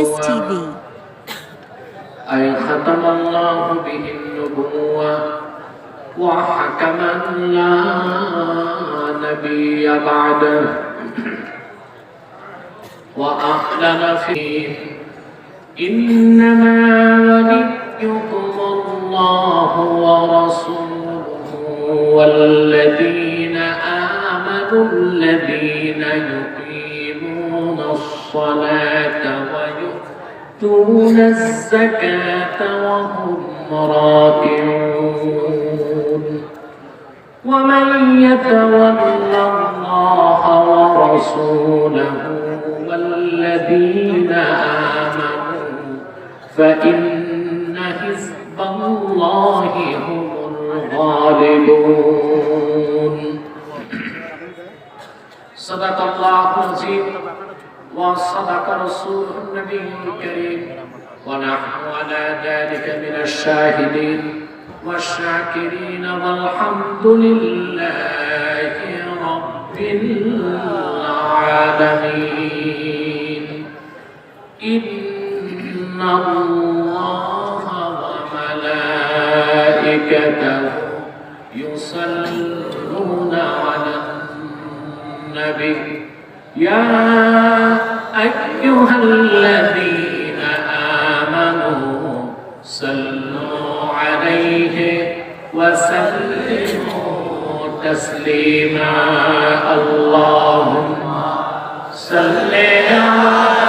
STV أي ختم الله به النبوة وحكما لا نبي بعده وأعلن فيه إنما وليكم الله ورسوله والذين آمنوا الذين يقيمون الصلاة ويؤتون الزكاة وهم راكعون ومن يتول الله ورسوله والذين آمنوا فإن حزب الله هم الغالبون صدق الله العظيم وصدق رسوله النبي الكريم ونحن على ذلك من الشاهدين والشاكرين والحمد لله رب العالمين إن الله وملائكته يصلون على النبي يا أيها الذين آمنوا صلوا عليه وسلموا تسليما اللهم صل على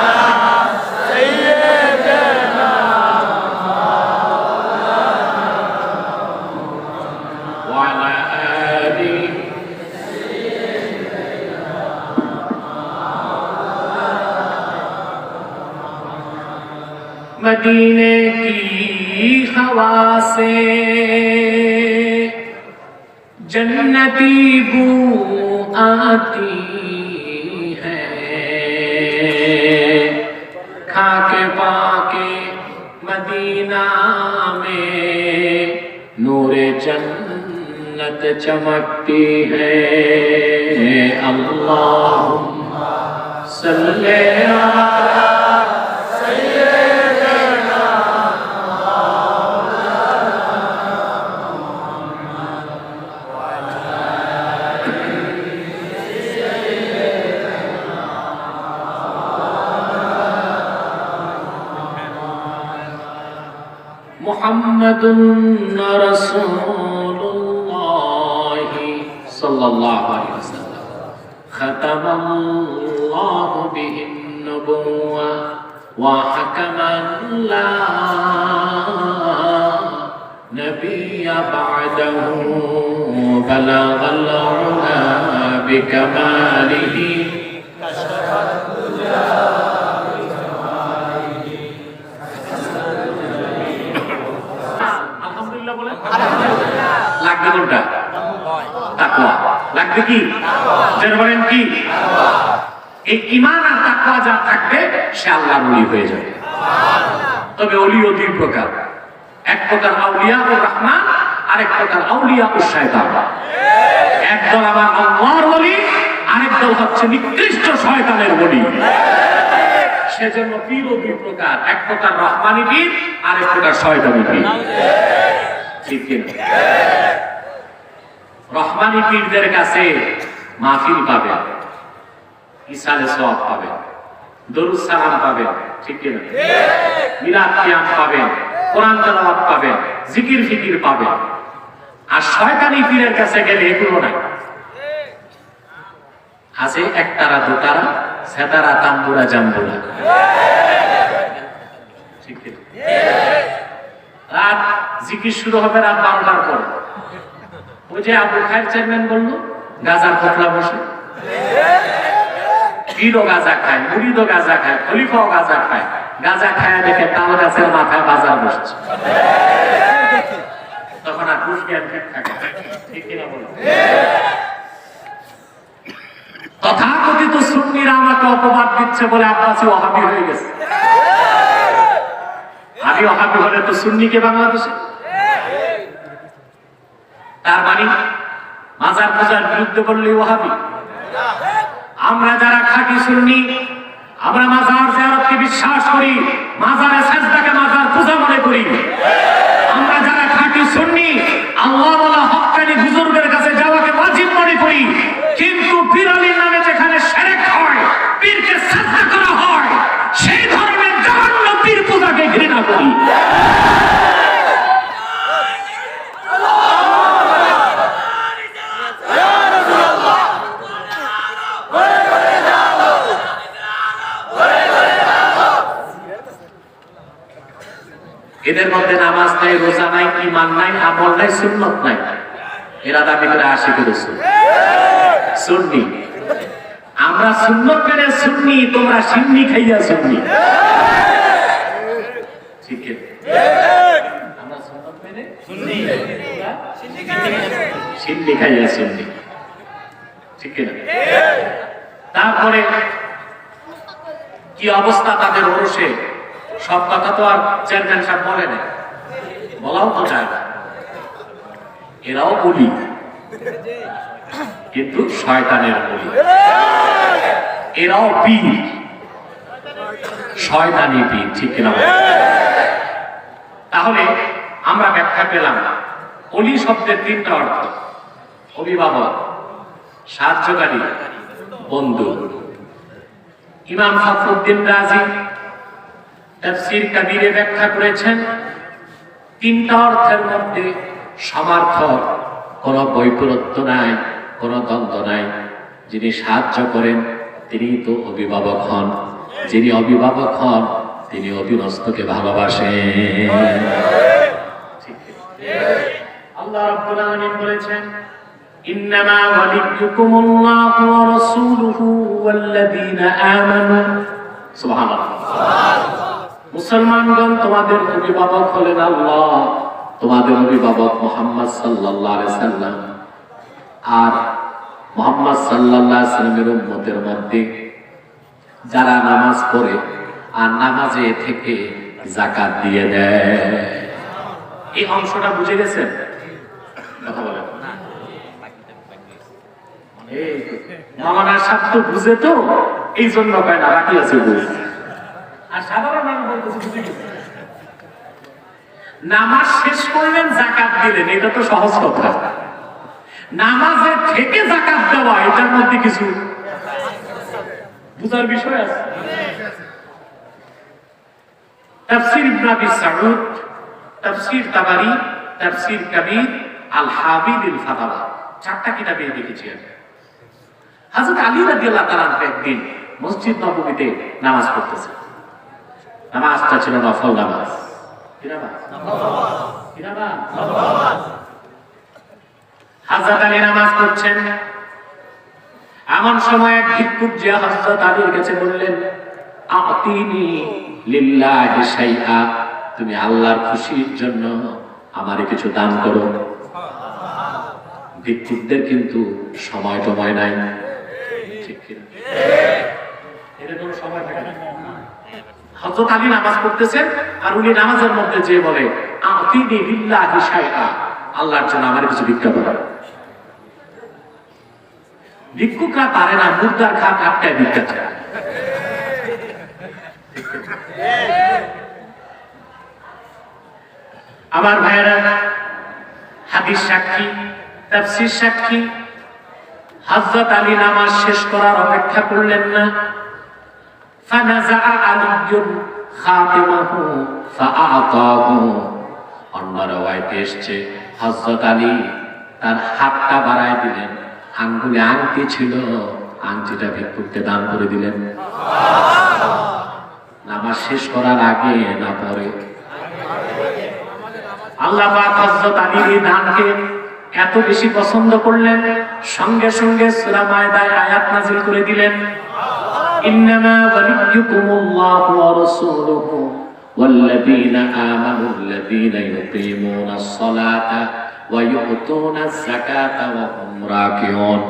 سيدنا وعلى آله मदीने की हवा से जन्नती बू आती है खाके पाके मदीना में नूरे जन्नत चमकती है अल्लाहुम्मा सल्ले अला मुहम्मदुन रसूलुल्लाह सल्लल्लाहु अलैहि वसल्लम खतमल्लाहु बिहिन नबुव्वा व हकमन ला नबिय्य बअदहु बलगल उला बिकमालिही লাগবে কোনটা তাকওয়া লাগবে কি যারা বলেন কি এই ঈমান আর তাকওয়া যা থাকবে সে আল্লাহর ওলি হয়ে যাবে তবে ওলি ও দুই প্রকার এক প্রকার আউলিয়াউর রহমান আর এক প্রকার আউলিয়াউশ শয়তান একদল আমার আল্লাহর ওলি আরেক দল হচ্ছে নিকৃষ্ট শয়তানের ওলি সেজন্য পীর ও দুই প্রকার এক প্রকার রহমানি পীর আর এক প্রকার শয়তানি পীর ঠিক কি রহমানি পীরদের কাছে মাহফিল পাবে ইসালে সওয়াব পাবে দরুদ সালাম পাবে ঠিক কি না মিলাদ কিয়াম পাবে কোরআন তেলাওয়াত পাবে জিকির ফিকির পাবে আর শয়তানি পীরের কাছে গেলে এগুলো নাই আছে একতারা দুতারা সেতারা তাম্বুরা জাম্বুরা ঠিক কি রাত জিকির শুরু হবে রাত 12টার পর ওই যে আবুল খায়ের চেয়ারম্যান বলল গাজার পোটলা বসে পীরও গাঁজা খায় মুরিদও গাঁজা খায় খলিফাও গাঁজা খায় গাঁজা খায় দেখে তাল গাছের মাথায় বাজার বসছে তখন আর ঘুষ জ্ঞান ঠিক থাকে ঠিক কিনা বলো তথাকথিত সুন্নিরা আমাকে অপবাদ দিচ্ছে বলে আব্বাসি ওহাবি হয়ে গেছে আমি ওহাবি হলে তো সুন্নিকে বাংলাদেশে তার মানে মাজার পূজার বিরুদ্ধে বললে ওহাবি আমরা যারা খাঁটি সুন্নি আমরা মাজার জিয়ারতকে বিশ্বাস করি, মাজারে সাজদাকে মাজার পূজা মনে করি। আমরা যারা খাঁটি সুন্নি আল্লাহ ওয়ালা হক্কানি বুজুর্গের কাছে যাওয়াকে ওয়াজিব মনে করি, কিন্তু পীর আলীর নামে যেখানে শিরক হয়, পীরকে সাজদা করা হয়, সেই ধরনের জঘন্য পীর পূজাকে ঘৃণা করি। এদের মধ্যে নামাজ নাই, রোজা নাই, ঈমান নাই, আমল নাই, সুন্নত নাই। এরা দাবি করে আশিক রাসূল সুন্নি। আমরা সুন্নত মেনে সুন্নি, তোমরা সিন্নি খাইয়া সুন্নি। ঠিক আছে, আমরা সুন্নত মেনে সুন্নি, সিন্নি খাইয়া সুন্নি। ঠিক আছে। তারপরে কি অবস্থা তাদের ওরসে? সব কথা তো আর চেয়ারম্যান সাহেব বলে না, বলাও তো যায় না। এরাও বলি, কিন্তু শয়তানের বলি। এরাও পীর, শয়তানি পীর। ঠিক কিনা? তাহলে আমরা ব্যাখ্যা পেলাম অলি শব্দের তিনটা অর্থ: অভিভাবক, সাহায্যকারী, বন্ধু। ইমাম ফখরুদ্দিন রাজি তাফসীর কবীরে ব্যাখ্যা করেছেন তিনটা অর্থের মধ্যে সমার্থক, কোন বৈপরীত্য নাই, কোন দ্বন্দ্ব নাই। যিনি সাহায্য করেন তিনি তো অভিভাবক হন, যিনি অভিভাবক হন তিনি অধীনস্থকে ভালোবাসেন। আল্লাহ রাব্বুল আলামিন বলেছেন, ইন্নামা ওয়ালিয়্যুকুমুল্লাহু ওয়া রাসূলুহু ওয়াল্লাযীনা আমানু। সুবহানাল্লাহ। মুসলমানগণ, তোমাদের অভিভাবক হলেন আল্লাহ, তোমাদের অভিভাবক মুহাম্মদ সাল্লাল্লাহু আলাইহি সাল্লাম। আর মুহাম্মদ সাল্লাল্লাহু আলাইহি সাল্লামের উম্মতের মধ্যে যারা নামাজ পড়ে আর নামাজে থেকে যাকাত দিয়ে দেয়। এই অংশটা বুঝে গেছেন? কথা বলেন। মামানার সাথে তো বুঝে, তো এই জন্য কয় না, বাকি আছে বুঝ। আর সাধারণ মানুষ বলতেছে বুঝে গেছে। নামাজ শেষ করলেন, যাকাত দিলেন, এটা তো সহজ কথা। নামাজে থেকে যাকাত দেওয়া, এটার মধ্যে কিছু বুঝার বিষয় আছে। তাফসীর ইবনে আবি সাউদ, তাফসীর তাবারি, তাফসীর কবীর, আল হাবিব আল ফাতাওয়া, চারটা কিতাবে দেখেছি আমি। হযরত আলী রাদিয়াল্লাহু তাআলা একদিন মসজিদ নববীতে নামাজ পড়তেছে। নামাজটা ছিল নফল নামাজ। কি নামাজ? কি নামাজ? হযরত আলী নামাজ পড়ছেন। এমন সময় এক ভিক্ষুক যে হযরত আলীর কাছে বললেন, আতিনি লিল্লাহি শাইআ, তুমি আল্লাহর খুশির জন্য আমারে কিছু দান করো। ভিক্ষুকদের কিন্তু সময় টময় নাই। ঠিক কি? এর কোনো সময় থাকে না। হযরত আলী নামাজ পড়তেছেন আর উনি নামাজের মধ্যে যে বলে, আতিনি লিল্লাহি শাইআ, আল্লাহর জন্য আমারে কিছু ভিক্ষা দাও। ভিক্ষুকরা পারে না, মুর্দার খা কাটটায় ভিক্ষা চায়। আমার ভাইয়েরা, হাদিস সাক্ষী, তাফসীর সাক্ষী, হযরত আলী নামাজ শেষ করার অপেক্ষা করলেন না। ফানাযা আলিয়্যুন খাতিমাহু ফাআতাহু। অন্য রাওয়ায়াতে এসেছে হযরত আলী তার হাতটা বাড়ায় দিলেন, আঙ্গুলে আংটি ছিল, আংটিটা ভিক্ষুককে দান করে দিলেন। নামাজ শেষ করার আগে না পরে? আল্লাহ পাক হযরত আলীর এই দানকে এত বেশি পছন্দ করলেন, সঙ্গে সঙ্গে সূরা মায়দায় আয়াত নাযিল করে দিলেন, ইন্নামা ওয়ালিয়্যুকুমুল্লাহু ওয়া রাসূলুহু ওয়াল্লাযীনা আমানুল্লাযীনা ইউকিমুনাস সালাতা ওয়া ইউতুনাজ যাকাতা ওয়া হুম রাকিউন।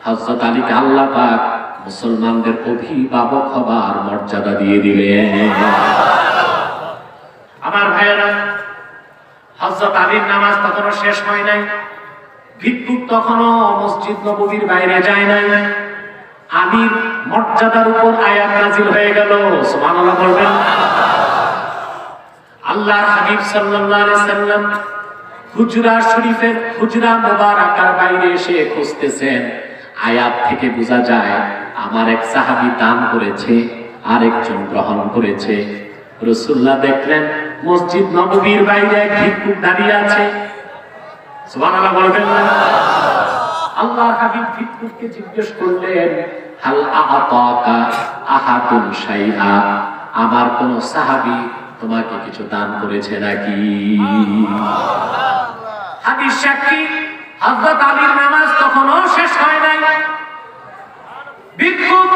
হযরত আলীকে আল্লাহ পাক মুসলমানদের অভিভাবক হবার মর্যাদা দিয়ে দিলেন। আমার ভাইয়েরা, হযরত আলীর নামাজ তখনও শেষ হয় নাই। ভিক্ষুক তখনও মসজিদ নববীর বাইরে যায় নাই। আলীর মর্যাদার উপর আয়াত নাযিল হয়ে গেল। সুবহানাল্লাহ বলবেন। আল্লাহর হাবিব সাল্লাল্লাহু আলাইহি সাল্লাম হুজরা শরীফের হুজরা মুবারাকার বাইরে এসে খুঁজতেছেন। আয়াত থেকে বোঝা যায় আমার এক সাহাবী দান করেছে, আরেকজন গ্রহণ করেছে। রাসূলুল্লাহ দেখলেন মসজিদ নববীর বাইরে এক ভিক্ষুক দাঁড়িয়ে আছে। সুবহানাল্লাহ বলবেন না? আল্লাহর হাবিব ভিক্ষুককে জিজ্ঞেস করলেন, হাল আ'তাকা আহাদুন শাইআ, আমার কোন সাহাবী তোমাকে কিছু দান করেছে নাকি? হাদিস সাক্ষী হযরত আলীর নামাজ তখনও শেষ হয় নাই। ভিক্ষুক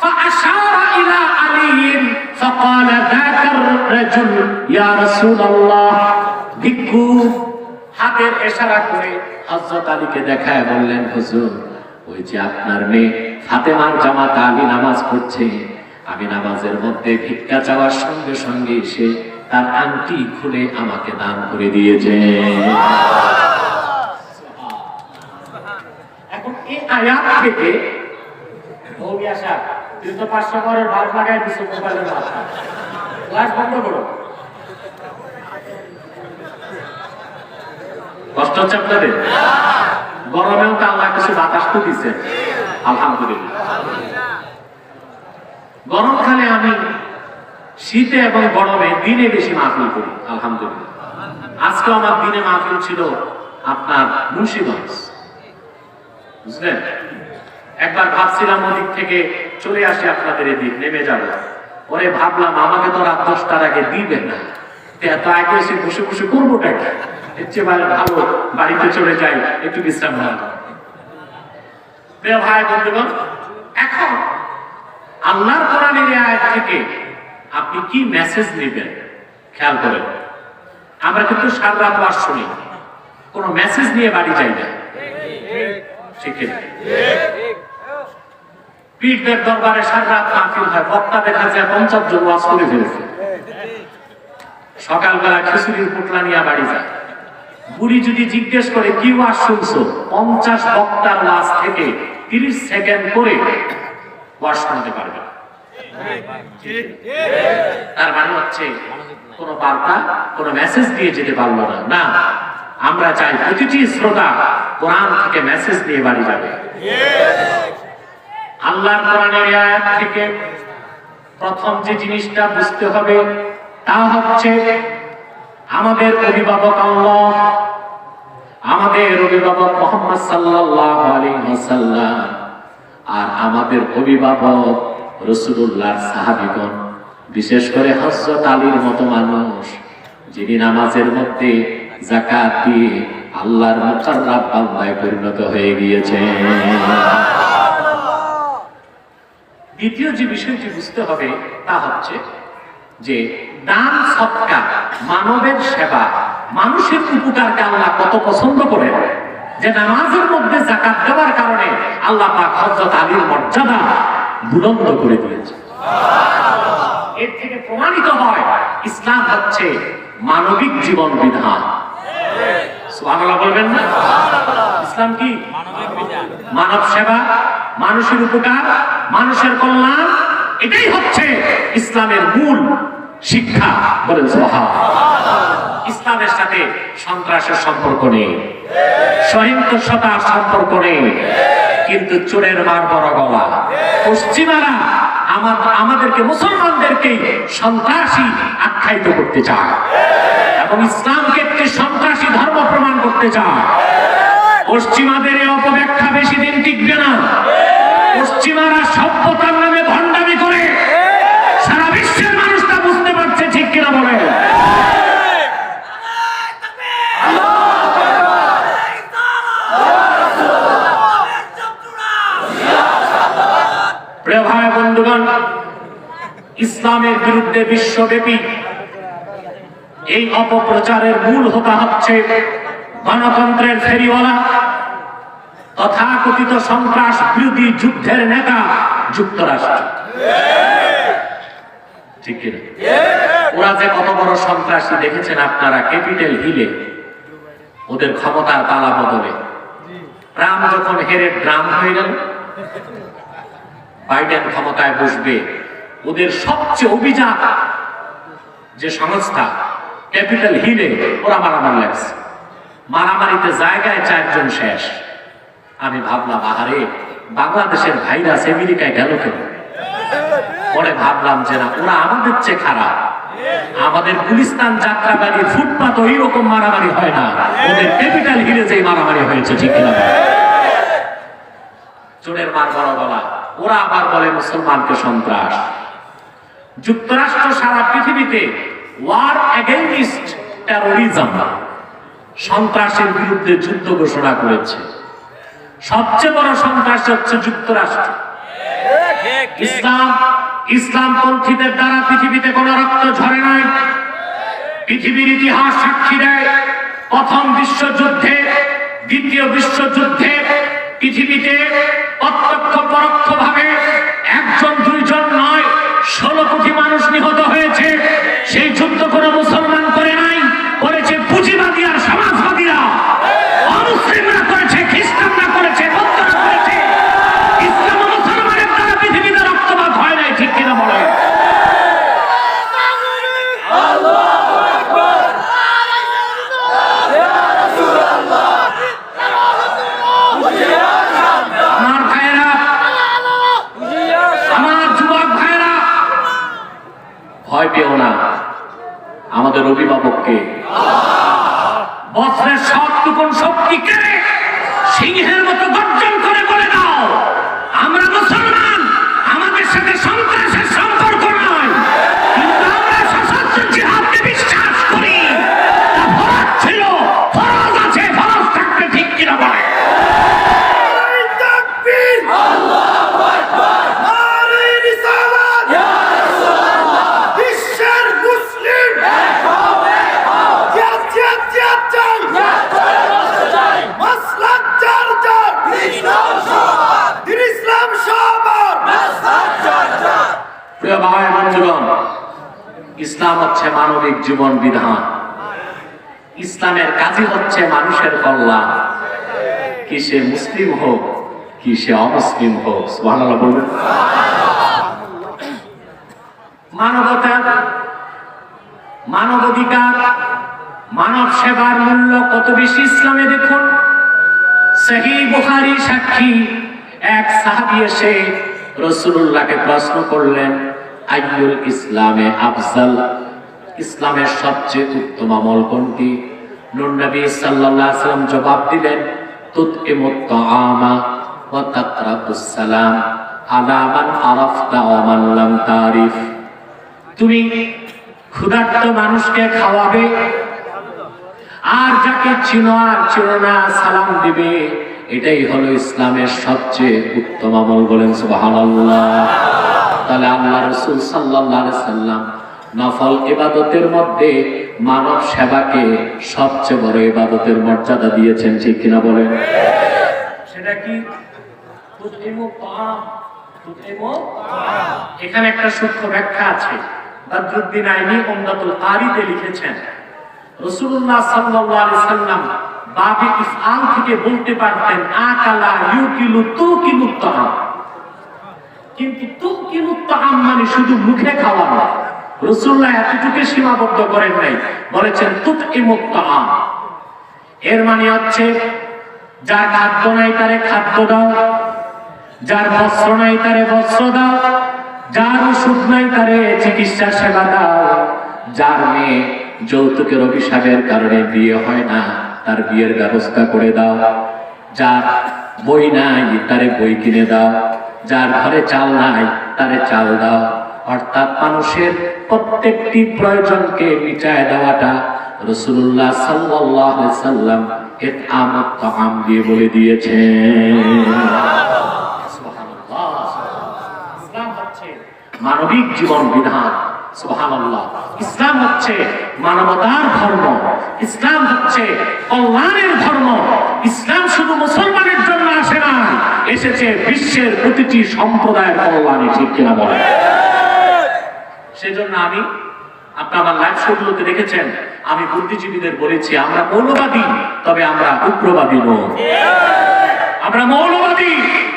فأشار إلى علي فقال ذاك الرجل يا رسول الله। ভিক্ষুক হাতের ইশারা করে হযরত আলীকে দেখায় বললেন, হুজুর ওই যে আপনার মেয়ে ফাতেমার জামাতা আলী নামাজ পড়ছে, আমি নামাজের মধ্যে ভিক্ষা চাওয়ার সঙ্গে সঙ্গে সে তার আংটি খুলে আমাকে দান করে দিয়েছে। এখন এই আয়াত থেকে তুই তো 500 করে বাল্ব লাগাই দিছো মোবাইলের মাথা, ক্লাস বন্ধ করো। কষ্ট হচ্ছে আপনাদের? গরমেও তো আল্লাহ কিছু বাতাস তো দিচ্ছে, আলহামদুলিল্লাহ। গরমকালে আমি শীতে এবং গরমে দিনে বেশি মাহফিল করি, আলহামদুলিল্লাহ। আজকে আমার দিনে মাহফিল ছিল আপনার মুন্সিগঞ্জ, বুঝলেন? একবার ভাবছিলাম ওদিক থেকে চলে আসি আপনাদের এদিক নেমে যাবো, পরে ভাবলাম আমাকে তো রাত 10টার আগে দিবেন না, এত আগে এসে বসে বসে করবোটা কি, এর চেয়ে ভালো বাড়িতে চলে যাই, একটু বিশ্রাম নেওয়া। প্রিয় ভাই বন্ধুগণ, এখন আল্লাহর কোরআনের আয়াত থেকে আপনি কি মেসেজ নেবেন খেয়াল করেন। আমরা কিন্তু সারা রাত ওয়াজ শুনি, কোনো মেসেজ নিয়ে বাড়ি যাই না, ঠিক আছে? পীরদের দরবারে সারা রাত মাহফিল হয়, বক্তা দেখা যায় 50 জন ওয়াজ করে ফেলেছে। সকালবেলা খিচুড়ির পুটলা নিয়ে বাড়ি যায়। বুড়ি যদি জিজ্ঞেস করে কি ওয়াজ শুনছো, 50 বক্তার ওয়াজ থেকে 30 সেকেন্ড করে ওয়াজ শুনতে পারবে। তার মানে হচ্ছে কোন বার্তা, কোন মেসেজ দিয়ে যেতে পারলো না। না, আমরা চাই প্রতিটি শ্রোতা কোরআন থেকে মেসেজ নিয়ে বাড়ি যাবে। আল্লাহর কোরআনের আয়াত থেকে প্রথম যে জিনিসটা বুঝতে হবে তা হচ্ছে আমাদের অভিভাবক আল্লাহ, আমাদের অভিভাবক মুহাম্মদ সাল্লাল্লাহু আলাইহি ওয়াসাল্লাম, আর আমাদের অভিভাবক রাসূলুল্লাহর সাহাবীগণ, বিশেষ করে হযরত আলীর মতো মানুষ যিনি নামাজের মধ্যে যাকাত দিয়ে আল্লাহর মুকাররাব বান্দায় পরিণত হয়ে গিয়েছেন। দ্বিতীয় যে বিষয়টি বুঝতে হবে তা হচ্ছে যে দান সদকা, মানবের সেবা, মানুষের উপকারকে আল্লাহ কত পছন্দ করেন, যে নামাজের মধ্যে যাকাত দেওয়ার কারণে আল্লাহ পাক হযরত আলীর মর্যাদা বুলন্দ করে দিয়েছে। এর থেকে প্রমাণিত হয় ইসলাম হচ্ছে মানবিক জীবন বিধান। সুবহানাল্লাহ বলবেন না? ইসলাম কি? মানব সেবা, মানুষের উপকার, মানুষের কল্যাণ, এটাই হচ্ছে ইসলামের মূল শিক্ষা। বলেন সুবহানাল্লাহ। ইসলামের সাথে সন্ত্রাসের সম্পর্ক নেই, সহিংসতার সম্পর্ক নেই, কিন্তু চোরের মার বড় গলা। পশ্চিমারা আমাদেরকে, মুসলমানদেরকে সন্ত্রাসী আখ্যায়িত করতে চায় এবং ইসলামকে একটি সন্ত্রাসী ধর্ম প্রমাণ করতে চায়। পশ্চিমাদের এই অপব্যাখ্যা বেশি দিন টিকবে না। পশ্চিমারা সভ্যতার নামে ভণ্ডামি করে, সারা বিশ্বের মানুষ তা বুঝতে পারছে, ঠিক কিনা বলে? প্রিয় ভাই বন্ধুগণ, ইসলামের বিরুদ্ধে বিশ্বব্যাপী এই অপপ্রচারের মূল হোতা হচ্ছে গণতন্ত্রের ফেরিওয়ালা, তথাকথিত সন্ত্রাস বিরোধী যুদ্ধের নেতা যুক্তরাষ্ট্র। ঠিক কিনা? ওরা যে কত বড় সন্ত্রাসী দেখেছেন আপনারা ক্যাপিটাল হিলে, ওদের ক্ষমতার তালা বদলে ট্রাম্প যখন হেরে ড্রাম হয়ে গেল, বাইডেন ক্ষমতায় বসবে, ওদের সবচেয়ে অভিজাত যে সংস্থা ক্যাপিটাল হিলে ওরা মারামারি লাগছে, মারামারিতে জায়গায় 4 জন শেষ। আমি ভাবলাম আহারে বাংলাদেশের ভাইরাস আমেরিকায় গেল কেন? পরে ভাবলাম যে না, ওরা আমাদের চেয়ে খারাপ। আমাদের গুলিস্তান যাত্রাবাড়ি ফুটপাত এইরকম মারামারি হয় না, ওদের ক্যাপিটাল হিলে যে মারামারি হয়েছে, ঠিক কিনা? চোরের মার বড় গলা। ওরা আবার বলে মুসলমানকে সন্ত্রাস। যুক্তরাষ্ট্র সারা পৃথিবীতে ওয়ার এগেইনস্ট টেরোরিজম, সন্ত্রাসের বিরুদ্ধে যুদ্ধ ঘোষণা করেছে। সবচেয়ে বড় সন্ত্রাস হচ্ছে যুক্তরাষ্ট্র। ইসলামপন্থীদের দ্বারা পৃথিবীতে কোন রক্ত ঝরে নাই। পৃথিবীর ইতিহাস সাক্ষী দেয়, প্রথম বিশ্বযুদ্ধে, দ্বিতীয় বিশ্বযুদ্ধে পৃথিবীতে প্রত্যক্ষ পরোক্ষ ভাবে 1 জন 2 জন নয়, 16 কোটি মানুষ নিহত হয়েছে। সেই যুদ্ধ কোনো মুসলমান করে নাই, করেছে পুঁজিবাদী আর সমাজবাদীরা। অমুসলিমরা করেছে, খ্রিস্টানরা করেছে, বৌদ্ধরা করেছে। ইসলাম ও মুসলমানের দ্বারা পৃথিবীতে রক্তপাত হয় নাই, ঠিক কিনা বলে? আমার ভাইয়েরা, আমার যুবক ভাইয়েরা, ভয় পেও না আমাদের অভিভাবককে। বজ্রের সবটুকু শক্তিকে সিংহের মতো গর্জন করে বলে দাও, আমরা মুসলমান, আমাদের সাথে সন্ত্রাসের সম্পর্ক নয়, কিন্তু আমরা সশস্ত্র জিহাদকে বিশ্বাস করি। তা ফরজ ছিল, ফরজ আছে, ফরজ থাকবে, ঠিক কিনা বলে? প্রিয় ভাই বন্ধুগণ, ইসলাম হচ্ছে মানবিক জীবন বিধান। ইসলামের কাজই হচ্ছে মানুষের কল্যাণ। কি সে মুসলিম হোক, কি সে অমুসলিম হোক। সুবহানাল্লাহ বলবেন। মানবতা, মানবাধিকার, মানব সেবার মূল্য কত বেশি ইসলামে দেখুন। সহিহ বুখারী সাক্ষী, এক সাহাবী এসে রাসূলুল্লাহকে প্রশ্ন করলেন, আইয়ুল ইসলামে আফজাল, ইসলামের সবচেয়ে উত্তম আমল কোনটি? নূর নবী সাল্লাল্লাহু আলাইহি ওয়াসাল্লাম জবাব দিলেন, তুতইমুত তাআমা ওয়া তাকরাতুস সালাম আলা মান আরাফতা ওয়া মান লাম তারিফ। তুমি ক্ষুধার্ত মানুষকে খাওয়াবে, আর যাকে চিনো আর চিনো না সালাম দিবে। এটাই হলো ইসলামের সবচেয়ে উত্তম আমল। বলেন সুবহানাল্লাহ। তাহলে আল্লাহ রাসূল সাল্লাল্লাহু আলাইহি সাল্লাম নফল ইবাদতের মধ্যে মানব সেবাকে সবচেয়ে বড় ইবাদতের মর্যাদা দিয়েছেন, ঠিক কিনা বলেন? সেটা কি? এখানে একটা সূক্ষ্ম ব্যাখ্যা আছে। বদরুদ্দিন আইনি উমদাতুল কারিতে লিখেছেন, রাসূলুল্লাহ সাল্লাল্লাহু আলাইহি সাল্লাম বাবে ইফআল থেকে বলতে পারতেন আকালা ইউকিলু তুকিলু তাআম, কিন্তু তুকিলু তাআম মানে শুধু মুখে খাওয়া না। রাসূলুল্লাহ এতটুকু সীমাবদ্ধ করেন নাই, বলেছেন তুতইমুত তাআম। এর মানে হচ্ছে যার খাদ্য নাই তারে খাদ্য দাও, যার বস্ত্র নাই তারে বস্ত্র দাও, যার ওষুধ নাই তারে চিকিৎসা সেবা দাও, যার মেয়ে যৌতুকের অভিশাপের কারণে বিয়ে হয় না তার বিয়ের ব্যবস্থা করে দাও, যার বই নাই তারে বই কিনে দাও, যার ঘরে চাল নাই তারে চাল দাও। অর্থাৎ মানুষের প্রত্যেকটি প্রয়োজনকে মিটায় দেওয়াটা রাসূলুল্লাহ সাল্লাল্লাহু আলাইহি সাল্লাম ইতআমুত তাআম দিয়ে বলে দিয়েছেন। সুবহানাল্লাহ। ইসলাম হচ্ছে মানবিক জীবন বিধান। সুবহানাল্লাহ। ইসলাম হচ্ছে মানবতার ধর্ম, ইসলাম হচ্ছে কল্যাণের ধর্ম। ইসলাম শুধু মুসলমানের জন্য আসে না, এসেছে বিশ্বের প্রতিটি সম্প্রদায়ের কল্যাণে, ঠিক কিনা বলে? সেজন্য আমি আপনি আমার লাইভ শোগুলোতে দেখেছেন, আমি বুদ্ধিজীবীদের বলেছি আমরা মৌলবাদী, তবে আমরা উগ্রবাদী নই। আমরা মৌলবাদী,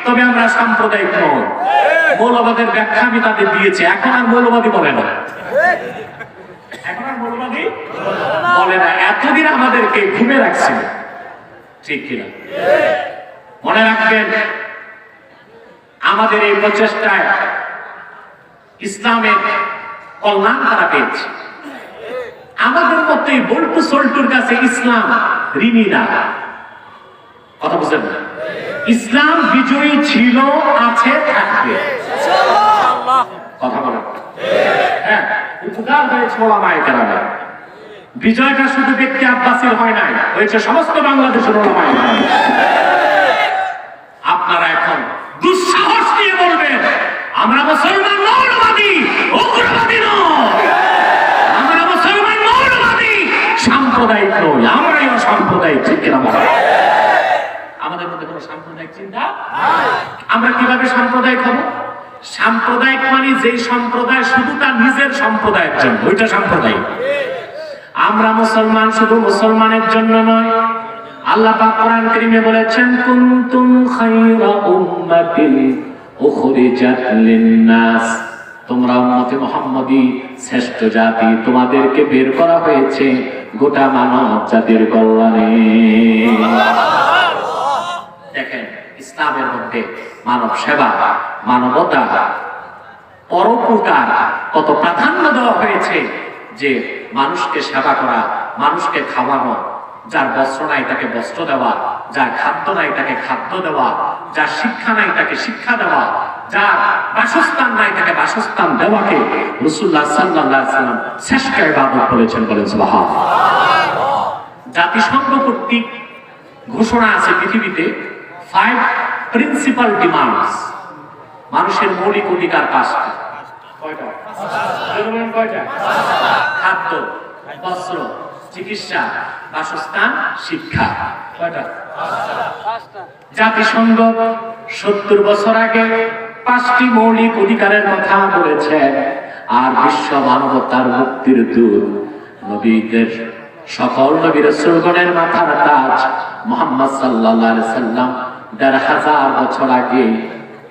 তবে আমরা সাম্প্রদায়িক নই। মৌলবাদের ব্যাখ্যা আমি তাদের দিয়েছি, এখন আর মৌলবাদী বলে না, এখন আর মৌলবাদী বলে না। এতদিন আমাদেরকে ঘুমে রাখছিল, ঠিক কিনা? মনে রাখবেন, আমাদের এই প্রচেষ্টায় ইসলামের কল্যাণ তারা পেয়েছে। আমাদের মধ্যে বল্টু সল্টুর কাছে ইসলাম ঋণী না, কথা বুঝলেন না? ইসলাম বিজয়ী ছিল, আছে, থাকবে, কথা বলেন। হ্যাঁ, উপকার হয়েছে ওলামায়ে কেরামের। বিজয়টা শুধু ব্যক্তি আব্বাসীর হয় নাই, হয়েছে সমস্ত বাংলাদেশের ওলামায়ে কেরাম। আপনারা এখন দুঃসাহস নিয়ে বলবেন আমরা মুসলমান মৌলবাদী, উগ্রবাদী নয়, আমরা মুসলমান মৌলবাদী, সাম্প্রদায়িক নই, আমরাই অসাম্প্রদায়িক, ঠিক কিনা বলেন? আমাদের মধ্যে কোনো সাম্প্রদায়িক চিন্তা নাই। আমরা কিভাবে সাম্প্রদায়িক হব? সাম্প্রদায়িক মানে যেই সম্প্রদায় শুধু তার নিজের সম্প্রদায়ের জন্য, ওইটা সাম্প্রদায়িক। আমরা মুসলমান শুধু মুসলমানের জন্য নয়। আল্লাহ পাক কোরআন কারীমে বলেছেন, কুনতুম খায়রা উম্মাতিন উখরিজাত লিন-নাস, তোমরা উম্মতে মুহাম্মাদী শ্রেষ্ঠ জাতি, তোমাদেরকে বের করা হয়েছে গোটা মানব জাতির কল্যাণে। দেখেন, ইসলামের মধ্যে মানব সেবা, মানবতা, পরোপকার কত প্রাধান্য দেওয়া হয়েছে, যে মানুষকে সেবা করা, মানুষকে খাওয়ানো, যার বস্ত্র নাই তাকে বস্ত্র দেওয়া, যার খাদ্য নাই তাকে খাদ্য দেওয়া, যার শিক্ষা নাই তাকে শিক্ষা দেওয়া, যার বাসস্থান নাই তাকে বাসস্থান দেওয়াকে রাসূলুল্লাহ সাল্লাল্লাহু আলাইহি ওয়াসাল্লাম শ্রেষ্ঠ ইবাদত বলেছেন, বলেন সুবহানাল্লাহ। জাতিসংঘ কর্তৃক ঘোষণা আছে পৃথিবীতে 5 প্রিন্সিপাল ডিমান্ডস, মানুষের মৌলিক অধিকার 5টি। কয়টা? কয়টা? খাদ্য, বস্ত্র, চিকিৎসা, বাসস্থান, শিক্ষা। কয়টা? জাতিসংঘ 70 বছর আগে 5টি মৌলিক অধিকারের কথা বলেছে। আর বিশ্ব মানবতার মুক্তির দূত, নবীদের সকল নবী রাসূলগণের মাথার তাজ মুহাম্মদ সাল্লাল্লাহু আলাইহি সাল্লাম 1500 বছর আগে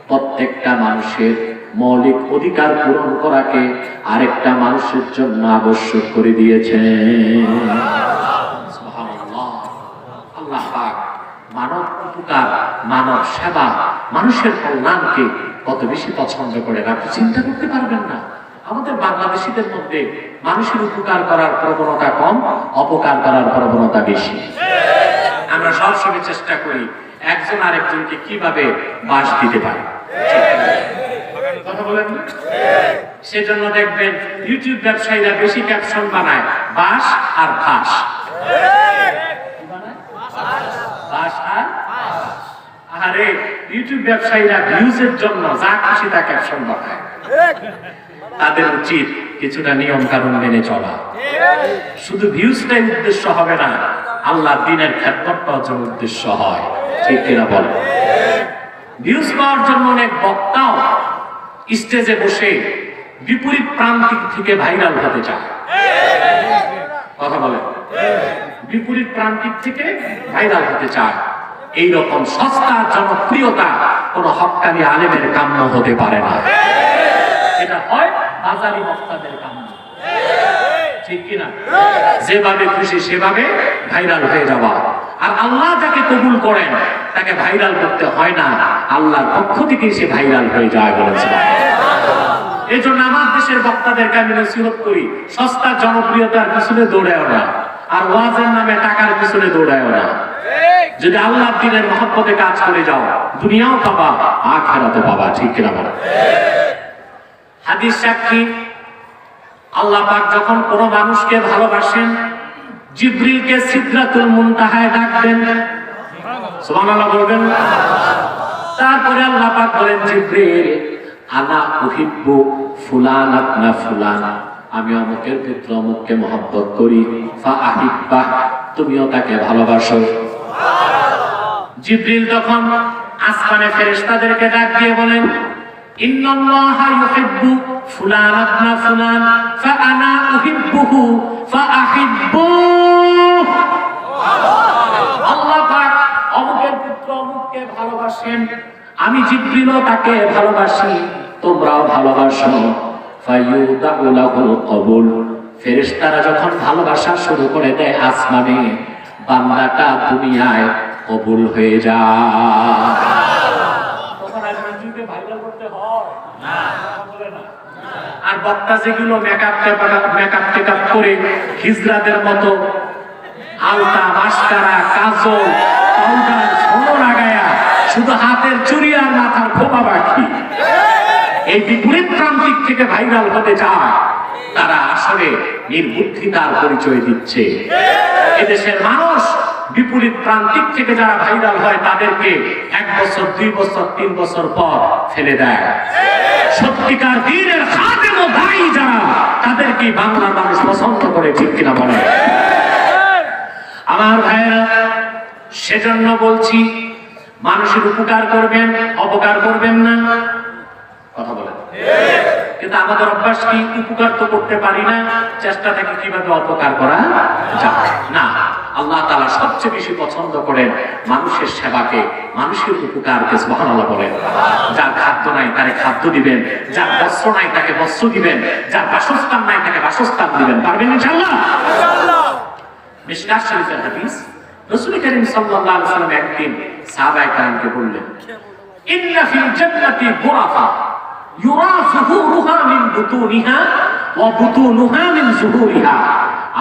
প্রত্যেকটা মানুষের মৌলিক অধিকার পূরণ করাকে আরেকটা মানুষের জন্য আবশ্যক করে দিয়েছেন। সুবহানাল্লাহ। আল্লাহ পাক মানব উপকার, মানব সেবা, মানুষের কল্যাণকে কত বেশি পছন্দ করেন আপনি চিন্তা করতে পারবেন না। আমাদের বাংলাদেশীদের মধ্যে মানুষের উপকার করার প্রবণতা কম, অপকার করার প্রবণতা বেশি। আমরা সবসময় চেষ্টা করি একজন আরেকজনকে কিভাবে বাস দিতে পারে, কথা বলেন না? সেজন্য দেখবেন ইউটিউব ব্যবসায়ীরা বেশি ক্যাপশন বানায় বাস আর ফাঁস। বাস আর আরে ইউটিউব ব্যবসায়ীরা ভিউজের জন্য যা খুশি তা ক্যাপশন বানায়। তাদের উচিত কিছুটা নিয়ম কানুন মেনে চলা। শুধু ভিউজটাই উদ্দেশ্য হবে না, আল্লাহ দ্বীনের খেদমতটাও যেন উদ্দেশ্য হয়, ঠিক কিনা বলেন? ভিউজ পাওয়ার জন্য অনেক বক্তাও স্টেজে বসে বিপরীত প্রান্তিক থেকে ভাইরাল হতে চায়, কথা বলেন? বিপরীত প্রান্তিক থেকে ভাইরাল হতে চায়। এইরকম সস্তা জনপ্রিয়তা কোন হক্কানি আলেমের কাম্য হতে পারে না। এটা হয় বাজারি বক্তাদের কাম্য, ঠিক কিনা? যেভাবে খুশি সেভাবে ভাইরাল হয়ে যাওয়া। আর আল্লাহ যাকে কবুল করেন তাকে ভাইরাল করতে হয় না, আল্লাহর পক্ষ থেকে সে ভাইরাল হয়ে যায়, বলেছে। এই জন্য আমার দেশের বক্তাদেরকে আমি নসিহত করি, সস্তা জনপ্রিয়তার পিছনে দৌড়ায় না, আর ওয়াজের নামে টাকার পিছনে দৌড়ায় না। যদি আল্লাহর দ্বীনের মহব্বতে কাজ করে যাও, দুনিয়াও পাবা, আখিরাতও পাবা, ঠিক কিনা বলো? হাদিস সাক্ষী, আল্লাহ পাক যখন কোন মানুষকে ভালোবাসেন, জিবরিলকে সিদরাতুল মুনতাহায় ডাক দেন, সুবহানাল্লাহ বলবেন। তারপরে আল্লাহ পাক বলেন, জিবরিল আনা উহিব্বু ফুলান আপনা ফুলান, আমি অমুকের পুত্র অমুককে মহব্বত করি, ফা আহিব্বাহ, তুমিও তাকে ভালোবাসো। জিবরিল তখন আসমানে ফেরেশতাদেরকে ডাক দিয়ে বলেন, ইন্নাল্লাহা ইউহিব্বু ফুলান আপনা ফুলান ফা আনা উহিব্বুহু ফা আহিব্বুহ। আল্লাহ পাক অমুকের পুত্র অমুককে ভালোবাসেন, আমি জিবরিলও তাকে ভালোবাসি, তোমরাও ভালোবাসো। ফায়ুদাউ লাহুল কবুল, ফেরেশতারা যখন ভালোবাসা শুরু করে দেয় আসমানে, বান্দাটা দুনিয়ায় কবুল হয়ে যায়। তখন আর মসজিদে ভাইরাল করতে হয় না, বলে না। আর বক্তা যেগুলো মেকআপ টেকআপ করে হিজড়াদের মতো আলতা, মাস্কারা, কাজল, পাউডার, সোনো লাগায়া শুধু হাতের চুড়ি আর মাথার খোপা বাকি এই বিপরীত প্রান্তিক থেকে ভাইরাল হতে চায়, তারা আসলে নির্বুদ্ধিতার পরিচয় দিচ্ছে। এদেশের মানুষ বিপরীত প্রান্তিক থেকে যারা ভাইরাল হয় তাদেরকে 1 বছর, 2 বছর, 3 বছর পর ফেলে দেয়। সত্যিকার দ্বীনের খাদেম ও দায়ী যারা, তাদেরকে বাংলার মানুষ পছন্দ করে, ঠিক কিনা বলে? আমার ভাইরা, সেজন্য বলছি, মানুষের উপকার করবেন, অপকার করবেন না। কথা বলেন। কিন্তু আমাদের অভ্যাস কি? উপকার তো করতে পারি না, চেষ্টা থেকে কিভাবে অপকার করা যায় না। আল্লাহ তাআলা সবচেয়ে বেশি পছন্দ করেন মানুষের সেবাকে, মানুষের উপকারকে। সুবহানাল্লাহ বলেন। যার খাদ্য নাই তাকে খাদ্য দিবেন, যার বস্ত্র নাই তাকে বস্ত্র দিবেন, যার বাসস্থান নাই তাকে বাসস্থান দিবেন। পারবেন ইনশাআল্লাহ? মিশকাত শরীফের হাদিস, রাসূল করিম সাল্লাল্লাহু আলাইহি ওয়াসাল্লাম একদিন সাহাবায়ে কেরামকে বললেন, ইন্না ফিল জান্নাতি গুরাফা ইউরা যুহুরুহা মিন বুতুনিহা ওয়া বুতুনুহা মিন যুহুরিহা।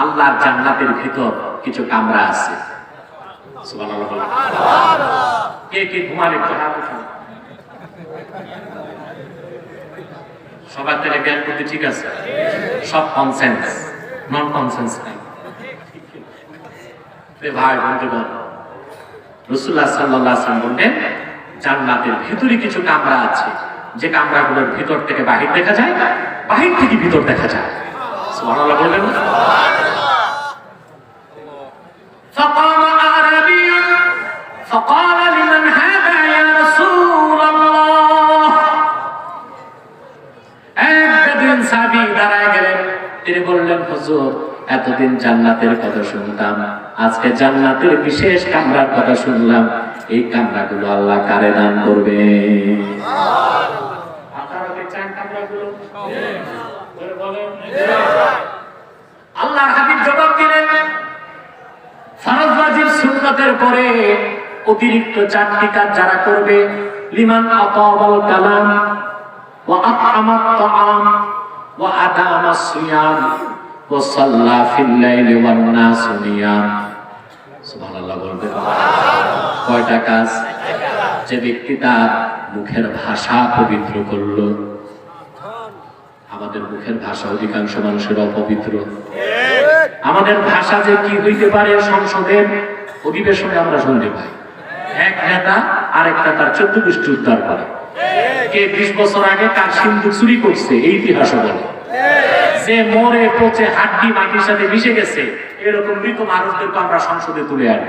আল্লাহর জান্নাতের ভিতর কিছু কামরা আছে। সুবহানাল্লাহ বলেন। কে কে ঘুমালে একটু হাত উঠান। সবার থেকে জ্ঞান করতে ঠিক আছে, সব কনসেন্স, নন কনসেন্স নাই। ভাই বন্ধুগণ, রাসূলুল্লাহ সাল্লাল্লাহু আলাইহি ওয়াসাল্লাম বললেন, জান্নাতের ভিতরে কিছু কামরা আছে, যে কামরাগুলোর ভিতর থেকে বাহির দেখা যায়, বাহির থেকে ভিতর দেখা যায়। সুবহানাল্লাহ বললেন। فقام أعرابي فقال لمن هذا يا رسول الله। একদিন সাহাবী দাঁড়ায় গেলেন, তিনি বললেন, হুজুর, এতদিন জান্নাতের কথা শুনতাম, আজকে জান্নাতের বিশেষ কামরার কথা শুনলাম। এই কামরাগুলো আল্লাহ কারে দান করবে? আল্লাহর হাবিব জবাব দিলেন, ফরজ ওয়াজিব সুন্নতের পরে অতিরিক্ত 4টি কাজ যারা করবে, লিমান আতাবাল কালাম ওয়া আত'আমাত তাআম ওয়া আদামাস সিয়াম ওয়া সাল্লা ফিল লাইলি ওয়ান নাসু নিয়াম। সুবহানাল্লাহ বলবেন। কয়টা কাজ? যে ব্যক্তি তার মুখের ভাষা পবিত্র করলো। আমাদের মুখের ভাষা অধিকাংশ মানুষের অপবিত্র। আমাদের ভাষা যে কি হইতে পারে, সংসদের অধিবেশনে আমরা শুনতে পাই, এক নেতা আরেকটা তার 14 গোষ্ঠী উদ্ধার করে, কে 20 বছর আগে তার সিন্ধুক চুরি করছে, এই ইতিহাস বলে। যে মরে পচে হাড্ডি মাটির সাথে মিশে গেছে, এরকম মৃত মানুষদেরকে আমরা সংসদে তুলে আনি।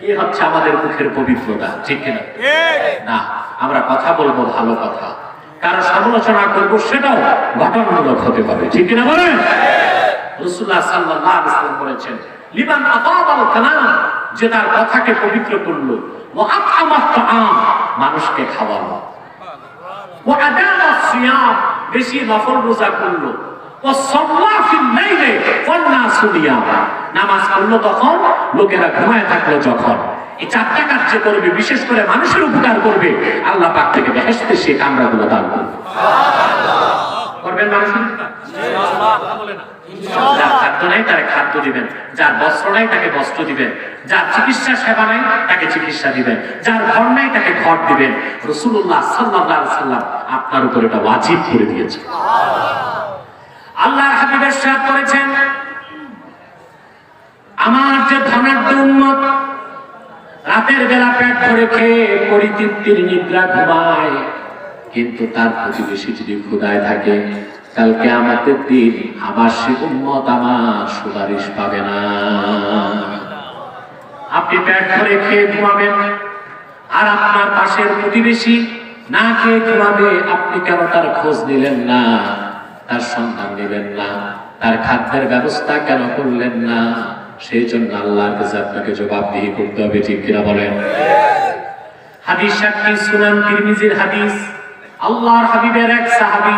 এই হচ্ছে আমাদের মুখের পবিত্রতা, ঠিক কিনা? না, আমরা কথা বলবো ভালো কথা, কারো সমালোচনা করবো সেটাও ঘটনামূলক হতে পারে, ঠিক কিনা বলেন? রাসূলুল্লাহ সাল্লাল্লাহু আলাইহি ওয়াসাল্লাম বলেছেন, লিমান আতাবাল কালাম, যে তার কথাকে পবিত্র করলো, ওয়া আত'আমাত তাআম, মানুষকে খাওয়ালো, ওয়া আদামাস সিয়াম, বেশি নফল রোজা করলো, ওয়া সাল্লা ফিল লাইলি ওয়ান নাসু নিয়াম, নামাজ পড়লো তখন, লোকেরা ঘুমায় থাকলো যখন। এই 4টা কাজ যে করবে, বিশেষ করে মানুষের উপকার করবে, আল্লাহ পাক থেকে বেহেশতে সেই কামরাগুলো দান করবে। করবেন মানুষের উপকার? ইনশাআল্লাহ বলে না। যার খাদ্য নাই তাকে খাদ্য দিবেন, যার বস্ত্র নাই তাকে বস্ত্র দিবেন, যার চিকিৎসা সেবা নাই তাকে চিকিৎসা দিবেন, যার ঘর নাই তাকে ঘর দিবেন। রাসূলুল্লাহ সাল্লাল্লাহু আলাইহি ওয়াসাল্লাম আপনার উপর এটা ওয়াজিব করে দিয়েছেন। আল্লাহর হাবিব ইরশাদ করেছেন, আমার যে ধনাঢ্য উম্মত রাতের বেলা পেট ভরে খেয়ে পরিতৃপ্তির নিদ্রা ঘুমায়, কিন্তু তার প্রতিবেশী যদি ক্ষুধায় থাকে, কালকে আমাদের দিন আমার সে উম্মত আমার সুপারিশ পাবে না। আপনি পেট ভরে খেয়ে ঘুমাবেন, আর আপনার পাশের প্রতিবেশী না খেয়ে ঘুমাবে, আপনি কেন তার খোঁজ নিলেন না, তার সন্ধান নিলেন না, তার খাদ্যের ব্যবস্থা কেন করলেন না? সেই জন্য আল্লাহর কাছে আপনাকে জবাবদিহি করতে হবে, ঠিক কিনা বলেন? হাদিস সাক্ষী সুনান তিরমিজির হাদিস, আল্লাহর হাবিবের এক সাহাবী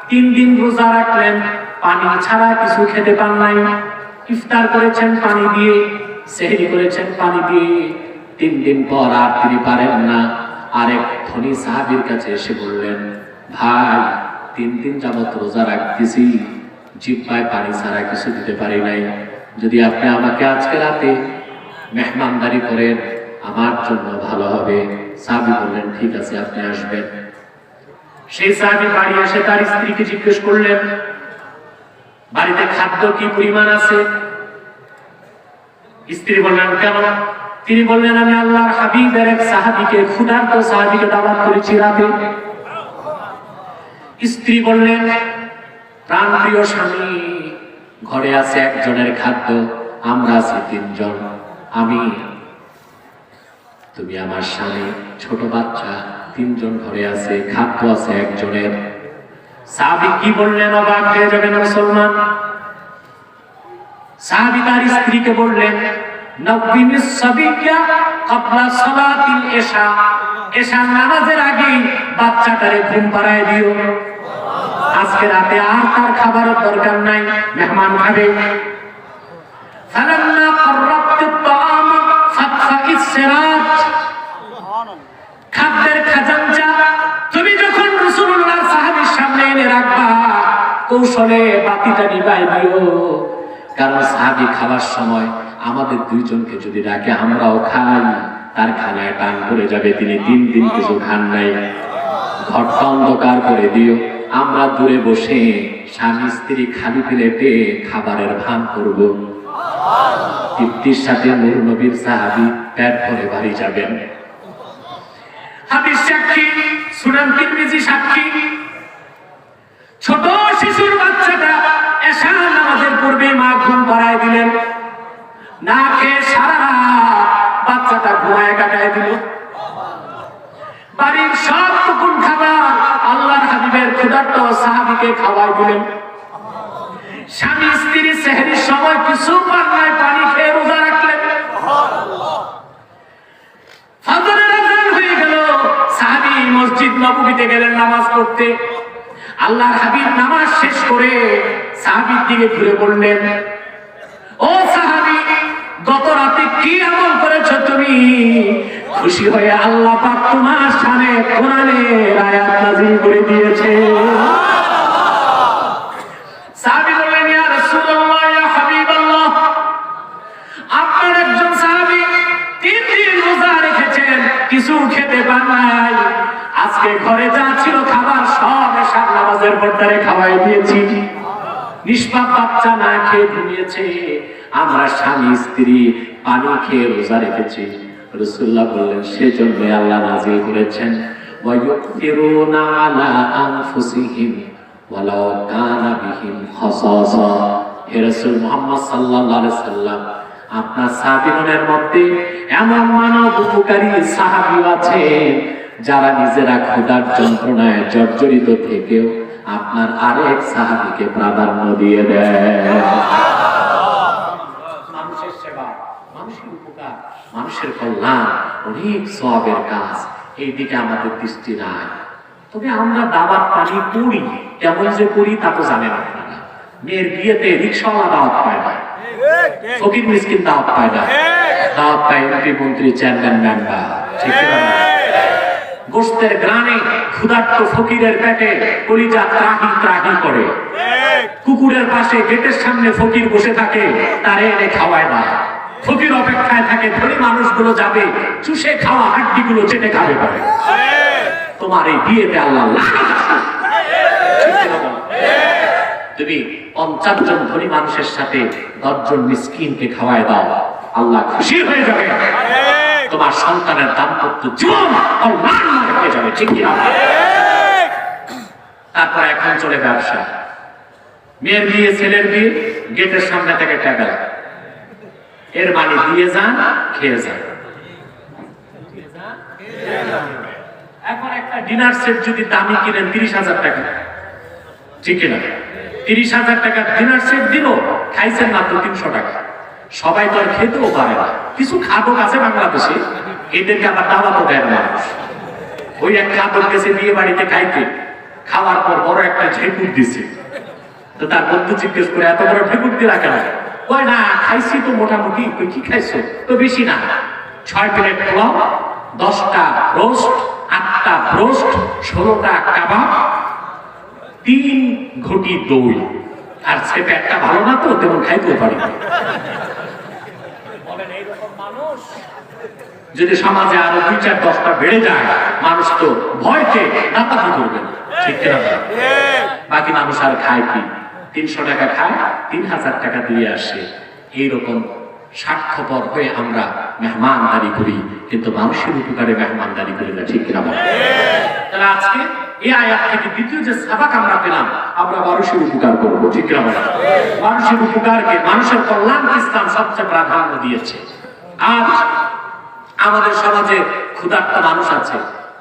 3 দিন রোজা রাখলেন, পানি ছাড়া কিছু খেতে পান নাই। ইফতার করেছেন পানি দিয়ে, সেহরি করেছেন পানি দিয়ে। 3 দিন পর আর তিনি পারেন না। আরেক ধনী সাহাবীর কাছে এসে বললেন, ভাই 3 দিন যাবত রোজা রাখতেছি, জিহ্বায় পানি ছাড়া কিছু দিতে পারি নাই, যদি আপনি আমাকে আজকে রাতে মেহমানদারি করেন আমার জন্য ভালো হবে। সাহাবী বললেন, ঠিক আছে, আপনি আসবেন। সেই সাহাবী বাড়ি এসে তার স্ত্রীকে জিজ্ঞেস করলেন, বাড়িতে খাদ্য কি পরিমাণ আছে? স্ত্রী বললেন, কেন? তিনি বললেন, আমি আল্লাহর হাবিবের এক সাহাবীকে, ক্ষুধার্ত সাহাবীকে দাওয়াত করেছি রাতে। স্ত্রী বললেন, প্রাণপ্রিয় স্বামী, ঘরে আছে একজনের খাদ্য, আমরা আছি 3 জন, আমি, তুমি, আমার স্বামী, ছোট বাচ্চা, 3 জন ঘরে আছে, খাদ্য আছে একজনের। সাহাবী কি বললেন? অবাক হয়ে যাবেন মুসলমান। সাহাবী তার স্ত্রীকে বললেন, নব্বিনিস সাবিয়া ক্বাবলা সালাতিল ইশা, ইশার নামাজের আগে বাচ্চাটারে ঘুম পাড়ায় দিও। আজকে রাতে আর তার খাবারের দরকার নাই, মেহমান খাবে। ফালাম্মা ক্বারাবতুত তাআম ফাতফাইস সিরাজ, খাদ্যের খাজাঞ্চা তুমি যখন রাসূলুল্লাহর সাহাবীর সামনে এনে রাখবা, কৌশলে বাতিটা নিভাই দিও, কারণ সাহাবী খাবার সময় আমাদের 2 জনকে যদি রাখে আমরাও খাই, তার খানায় টান পড়ে যাবে, তিনি 3 দিন কিছু খান নাই। ঘরটা অন্ধকার করে দিও, আমরা দূরে বসে স্বামী স্ত্রী খালি প্লেটে খাবারের ভান করব। তৃপ্তির সাথে নূর নবীর সাহাবী পেট ভরে বাড়ি যাবেন। হাদিস সাক্ষী, সুনান তিরমিজি সাক্ষী, ছোট শিশুর বাচ্চাটা এশা নামাজের পূর্বে মা ঘুম পাড়ায় দিলেন, না খেয়ে সারা রাত বাচ্চাটা ঘুমায় কাটায় দিল। বাড়ির সব টুকুন খাবার আল্লাহর হাবিবের ক্ষুধার্ত সাহাবীকে খাওয়াই দিলেন। স্বামী স্ত্রী সেহরির সময় কিছু পান নাই, পানি খেয়ে রোজা রাখলেন। ফজরের আযান হয়ে গেল, সাহাবী মসজিদ নববীতে গেলেন নামাজ পড়তে। আল্লাহর হাবিব নামাজ শেষ করে সাহাবীর দিকে ঘুরে বললেন, ও সাহাবী, গত রাতে কি আমল করেছো তুমি? খুশি হয়ে আল্লাহ পাক তোমার শানে কোরআনের আয়াত নাযিল করে দিয়েছে। সাহাবী বললেন, ইয়া রাসূলুল্লাহ, ইয়া হাবিবাল্লাহ, আপনার একজন সাহাবী 3 দিন রোজা রেখেছেন, কিছু খেতে পান নাই, আজকে ঘরে যা ছিল খাবার সব এশার নামাজের পরে খাওয়াই দিয়েছি। নিষ্পাপ বাচ্চা না খেয়ে ঘুমিয়েছে, আমরা স্বামী স্ত্রী পানি খেয়ে রোজা রেখেছি। রাসূলুল্লাহ বললেন, সেজন্য আল্লাহ নাযিল করেছেন, ওয়ায়ুতিরুনা আলা আনফুসিহিম ওয়ালাউ কানা বিহিম খাসাসা। হে রাসূল মুহাম্মদ সাল্লাল্লাহু আলাইহি সাল্লাম, আপনার সাহাবীগণের মধ্যে এমন মানব উপকারী সাহাবী আছে যারা নিজেরা ক্ষুধার যন্ত্রণায় জর্জরিত থেকেও আপনার আরেক সাহাবীকে প্রাধান্য দিয়ে দেয়। মানুষের সেবা, মানুষের উপকার, মানুষের কল্যাণ অনেক সওয়াবের কাজ, এই দিকে আমাদের দৃষ্টি নাই। তবে আমরা দাওয়াত পানি করি, কেমন যে করি তা তো জানেন আপনারা। মেয়ের বিয়েতে রিকশাওয়ালা দাওয়াত পায় না, ফকির মিসকিন দাওয়াত পায় না, দাওয়াত পায় এমপি মন্ত্রী চেয়ারম্যান মেম্বার, ঠিক না? গোশতের গ্রানে ক্ষুধার্ত ফকিরের পেটে কলিজা ত্রাহি ত্রাহি করে। কুকুরের পাশে গেটের সামনে ফকির বসে থাকে, তারে এনে খাওয়ায় না। ফকির অপেক্ষায় থাকে ধনী মানুষগুলো যাবে, চুষে খাওয়া হাড্ডিগুলো চেটে খাবে পারে। তোমার এই বিয়েতে আল্লাহ তুমি 50 জন ধনী মানুষের সাথে 10 জন মিসকিনকে খাওয়ায় দাও, আল্লাহ খুশি হয়ে যাবে। তোমার সন্তানের দাম্পত্য জীবন কল্যাণময় হয়ে যাবে, ঠিক কি না? তারপর এখন চলে ব্যবসা, মেয়ের বিয়ে ছেলের বিয়ে, গেটের সামনে থেকে টেবিল, এর মানে দিয়ে যান খেয়ে যান। এখন একটা ডিনার সেট যদি দামি কিনেন 30,000 টাকা, ঠিক না? 30,000 টাকা ডিনার সেট দিল, খাইছেন মাত্র 300 টাকা। সবাই তো আর খেতেও পারে না, কিছু খাদক আছে বাংলাদেশে, এদেরকে আবার দাওয়াতও দেয় মানুষ। ওই এক খাদক গেছে বিয়ে বাড়িতে খাইতে, খাওয়ার পর বড় একটা ঢেকুর দিছে। তো তার বন্ধু জিজ্ঞেস করে এত বড় ঢেকুর দিয়ে রাখে না? কয় না, খাইছি তো মোটামুটি। কই কি খাইছো? তো বেশি না, 6 প্লেট পোলাও, 10টা রোস্ট, 8টা ব্রোস্ট, 16টা কাবাব, 3 ঘটি দই। আর সে পেটটা ভালো না তো তেমন খাইতেও পারি না। যদি সমাজে আরো 2-4-10টা বেড়ে যায়, মানুষ তো ভয়তে নাপাতি করবে না, ঠিক কিনা? বাকি মানুষ আর খায় কি? 300 টাকা খায়, 3000 টাকা দিয়ে আসে। এইরকম স্বার্থপর হয়ে আমরা মেহমানদারি করি, কিন্তু মানুষের উপকারে মেহমানদারি করি না, ঠিক কিনা? তাহলে আজকে এই আয়াত থেকে দ্বিতীয় যে সাবাক আমরা পেলাম, আমরা মানুষের উপকার করবো, ঠিক কিনা? মানুষের উপকারকে, মানুষের কল্যাণকে ইসলাম সবচেয়ে প্রাধান্য দিয়েছে। আজ আমাদের সমাজে ক্ষুধার্ত মানুষ আছে,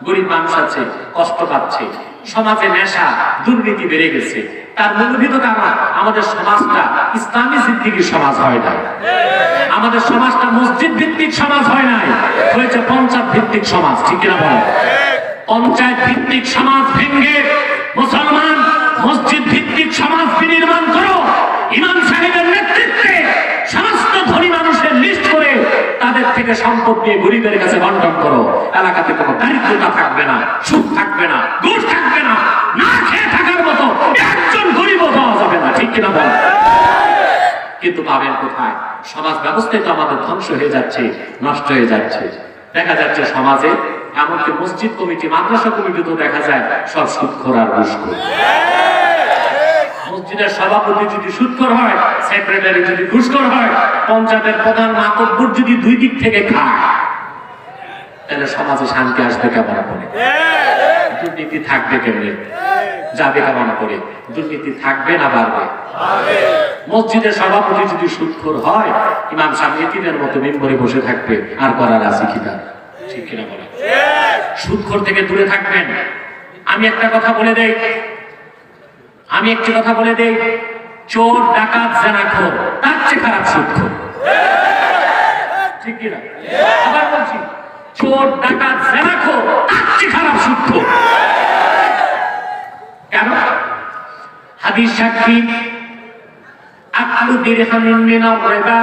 গরিব মানুষ আছে, কষ্ট পাচ্ছে। সমাজে নেশা, দুর্নীতি বেড়ে গেছে। তার মূলভূত কারণ আমাদের সমাজটা ইসলামী জিন্দেগির সমাজ হয় না। আমাদের সমাজটা মসজিদ ভিত্তিক সমাজ হয় নাই, হয়েছে পঞ্চায়েত ভিত্তিক সমাজ, ঠিক কিনা বলেন? পঞ্চায়েত ভিত্তিক সমাজ ভেঙে মুসলমান মসজিদ ভিত্তিক সমাজ বিনির্মাণ করো। ইমাম সাহেবের নেতৃত্বে সমস্ত ধনী মানুষের লিস্ট করে তাদের থেকে সম্পদ নিয়ে গরিবের কাছে বন্টন করো। এলাকাতে কোনো দারিদ্রতা থাকবে না, সুখ থাকবে না, ঘুষ থাকবে না, না খেয়ে থাকার মতো একজন গরিবও পাওয়া যাবে না, ঠিক কিনা বল? কিন্তু পাবেন কোথায়? সমাজ ব্যবস্থায় তো আমাদের ধ্বংস হয়ে যাচ্ছে, নষ্ট হয়ে যাচ্ছে। দেখা যাচ্ছে সমাজে এমনকি মসজিদ কমিটি, মাদ্রাসা কমিটি তো দেখা যায় সব সুদখোর আর ঘুষখোর। মসজিদের সভাপতি যদি সুদখোর হয়, সেক্রেটারি যদি ঘুষখোর হয়, পঞ্চায়েতের প্রধান মাতব্বর যদি 2 দিক থেকে খায়, তাহলে সমাজে শান্তি আসবে কেমন করে? দুর্নীতি থাকবে কেমনে? যাবে কেমন করে? দুর্নীতি থাকবে না বাড়বে? মসজিদের সভাপতি যদি সুদখোর হয়, ইমাম সাহেব এতিমের মতো মেম্বরে বসে থাকবে, আর করার আছে কিনা, ঠিক কিনা বলে? সুদখোর থেকে দূরে থাকবেন। আমি একটা কথা বলে দেই, চোর, ডাকাত, জেনাখোর তার চেয়ে খারাপ সুদখোর, ঠিক কিনা? আবার বলছি, চোর, ডাকাত, জেনাখোর তার চেয়ে খারাপ সুদখোর। কেন? হাদিস সাক্ষী, আকলু দিরহামিন মিনার রিবা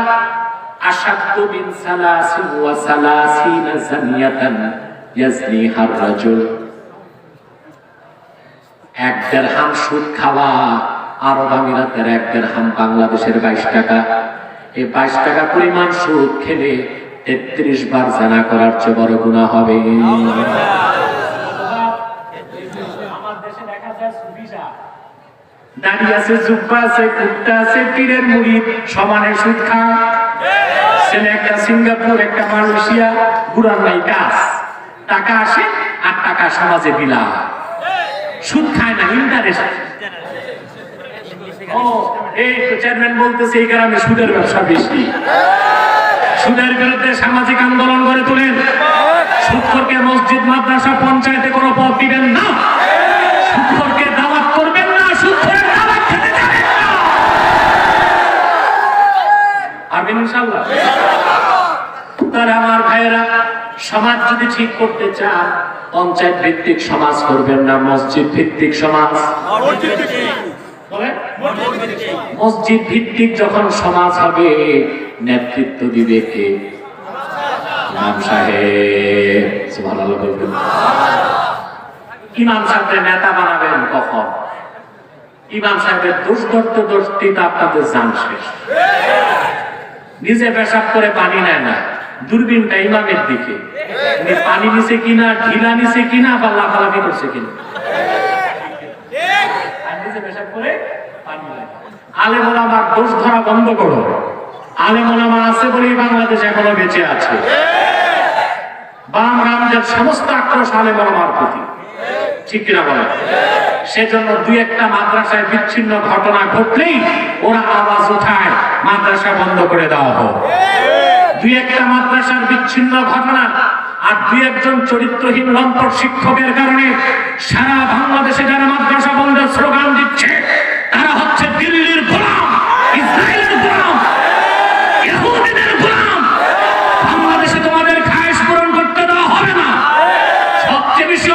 আশাদ্দু মিন সালাসিন ওয়া সালাসিনা জানিয়াতান ইয়াজনিহা আর-রাজুল। 1 দিরহাম সুদ খাওয়া, আরব আমিরাতের 1 দিরহাম বাংলাদেশের 22 টাকা। এই 22 টাকা পরিমাণ সুদ খেলে 33 বার জিনা করার চেয়ে বড় গুনাহ হবে। আমার দেশে দেখা যায় সুফিরা দাঁড়িয়ে আছে, জুব্বা আছে, কুর্তা আছে, পীরের মুরিদ সমানে সুদ খায়। ছেলে একটা সিঙ্গাপুর, একটা মালয়েশিয়া, বুড়ার নাই কাজ, টাকা আসে আর টাকা সমাজে বিলা। সুদ খায় না, ইন্টারেস্ট। ও এই তো চেয়ারম্যান বলতেছে এই গ্রামে সুদের ব্যবসা বেশি। সুদের বিরুদ্ধে সামাজিক আন্দোলন গড়ে তোলেন। সুদখোরকে মসজিদ, মাদ্রাসা, পঞ্চায়েতে কোনো পদ দিবেন না। সুদখোরকে দাওয়াত করবেন না, সুদখোরের দাওয়াত খেতে যাবেন না। আমিন ইনশাআল্লাহ। তাহলে আমার ভাইয়েরা, সমাজ যদি ঠিক করতে চান, পঞ্চায়েত ভিত্তিক সমাজ করবেন না, মসজিদ ভিত্তিক সমাজ। মসজিদ ভিত্তিক যখন সমাজ হবে, নেতৃত্ব দিবে কে? ইমাম সাহেব। সুবহানাল্লাহ বলবেন। ইমাম সাহেবকে নেতা বানাবেন কখন? ইমাম সাহেবের দোষ ধরতে ধরতেই তো আপনাদের জান শেষ। নিজে পেশাব করে পানি নেয় না, দূরবীনটা ইমামের দিকে, পানি নিছে কিনা, ঢিলা নিছে কিনা, বা লাফালাফি করছে কিনা। আলেম ওলামার দোষ ধরা বন্ধ করো। আলেম ওলামা আছে বলেই বাংলাদেশ এখনো বেঁচে আছে। বাম রামদের সমস্ত আক্রোশ আলেম ওলামার প্রতি, ঠিক কিনা বলে? সেজন্য 2-1টা মাদ্রাসায় বিচ্ছিন্ন ঘটনা ঘটলেই ওরা আওয়াজ উঠায়, মাদ্রাসা বন্ধ করে দেওয়া হোক। 2-1টা মাদ্রাসার বিচ্ছিন্ন ঘটনা আর 2-1জন চরিত্রহীন লম্পট শিক্ষকের কারণে সারা বাংলাদেশে যারা মাদ্রাসা বন্ধের স্লোগান দিচ্ছে, তারা হচ্ছে দিল্লির গোলাম, ইসরায়েলের গোলাম, ইহুদিদের গোলাম। বাংলাদেশে তোমাদের খায়েশ পূরণ করতে দেওয়া হবে না। সবচেয়ে বেশি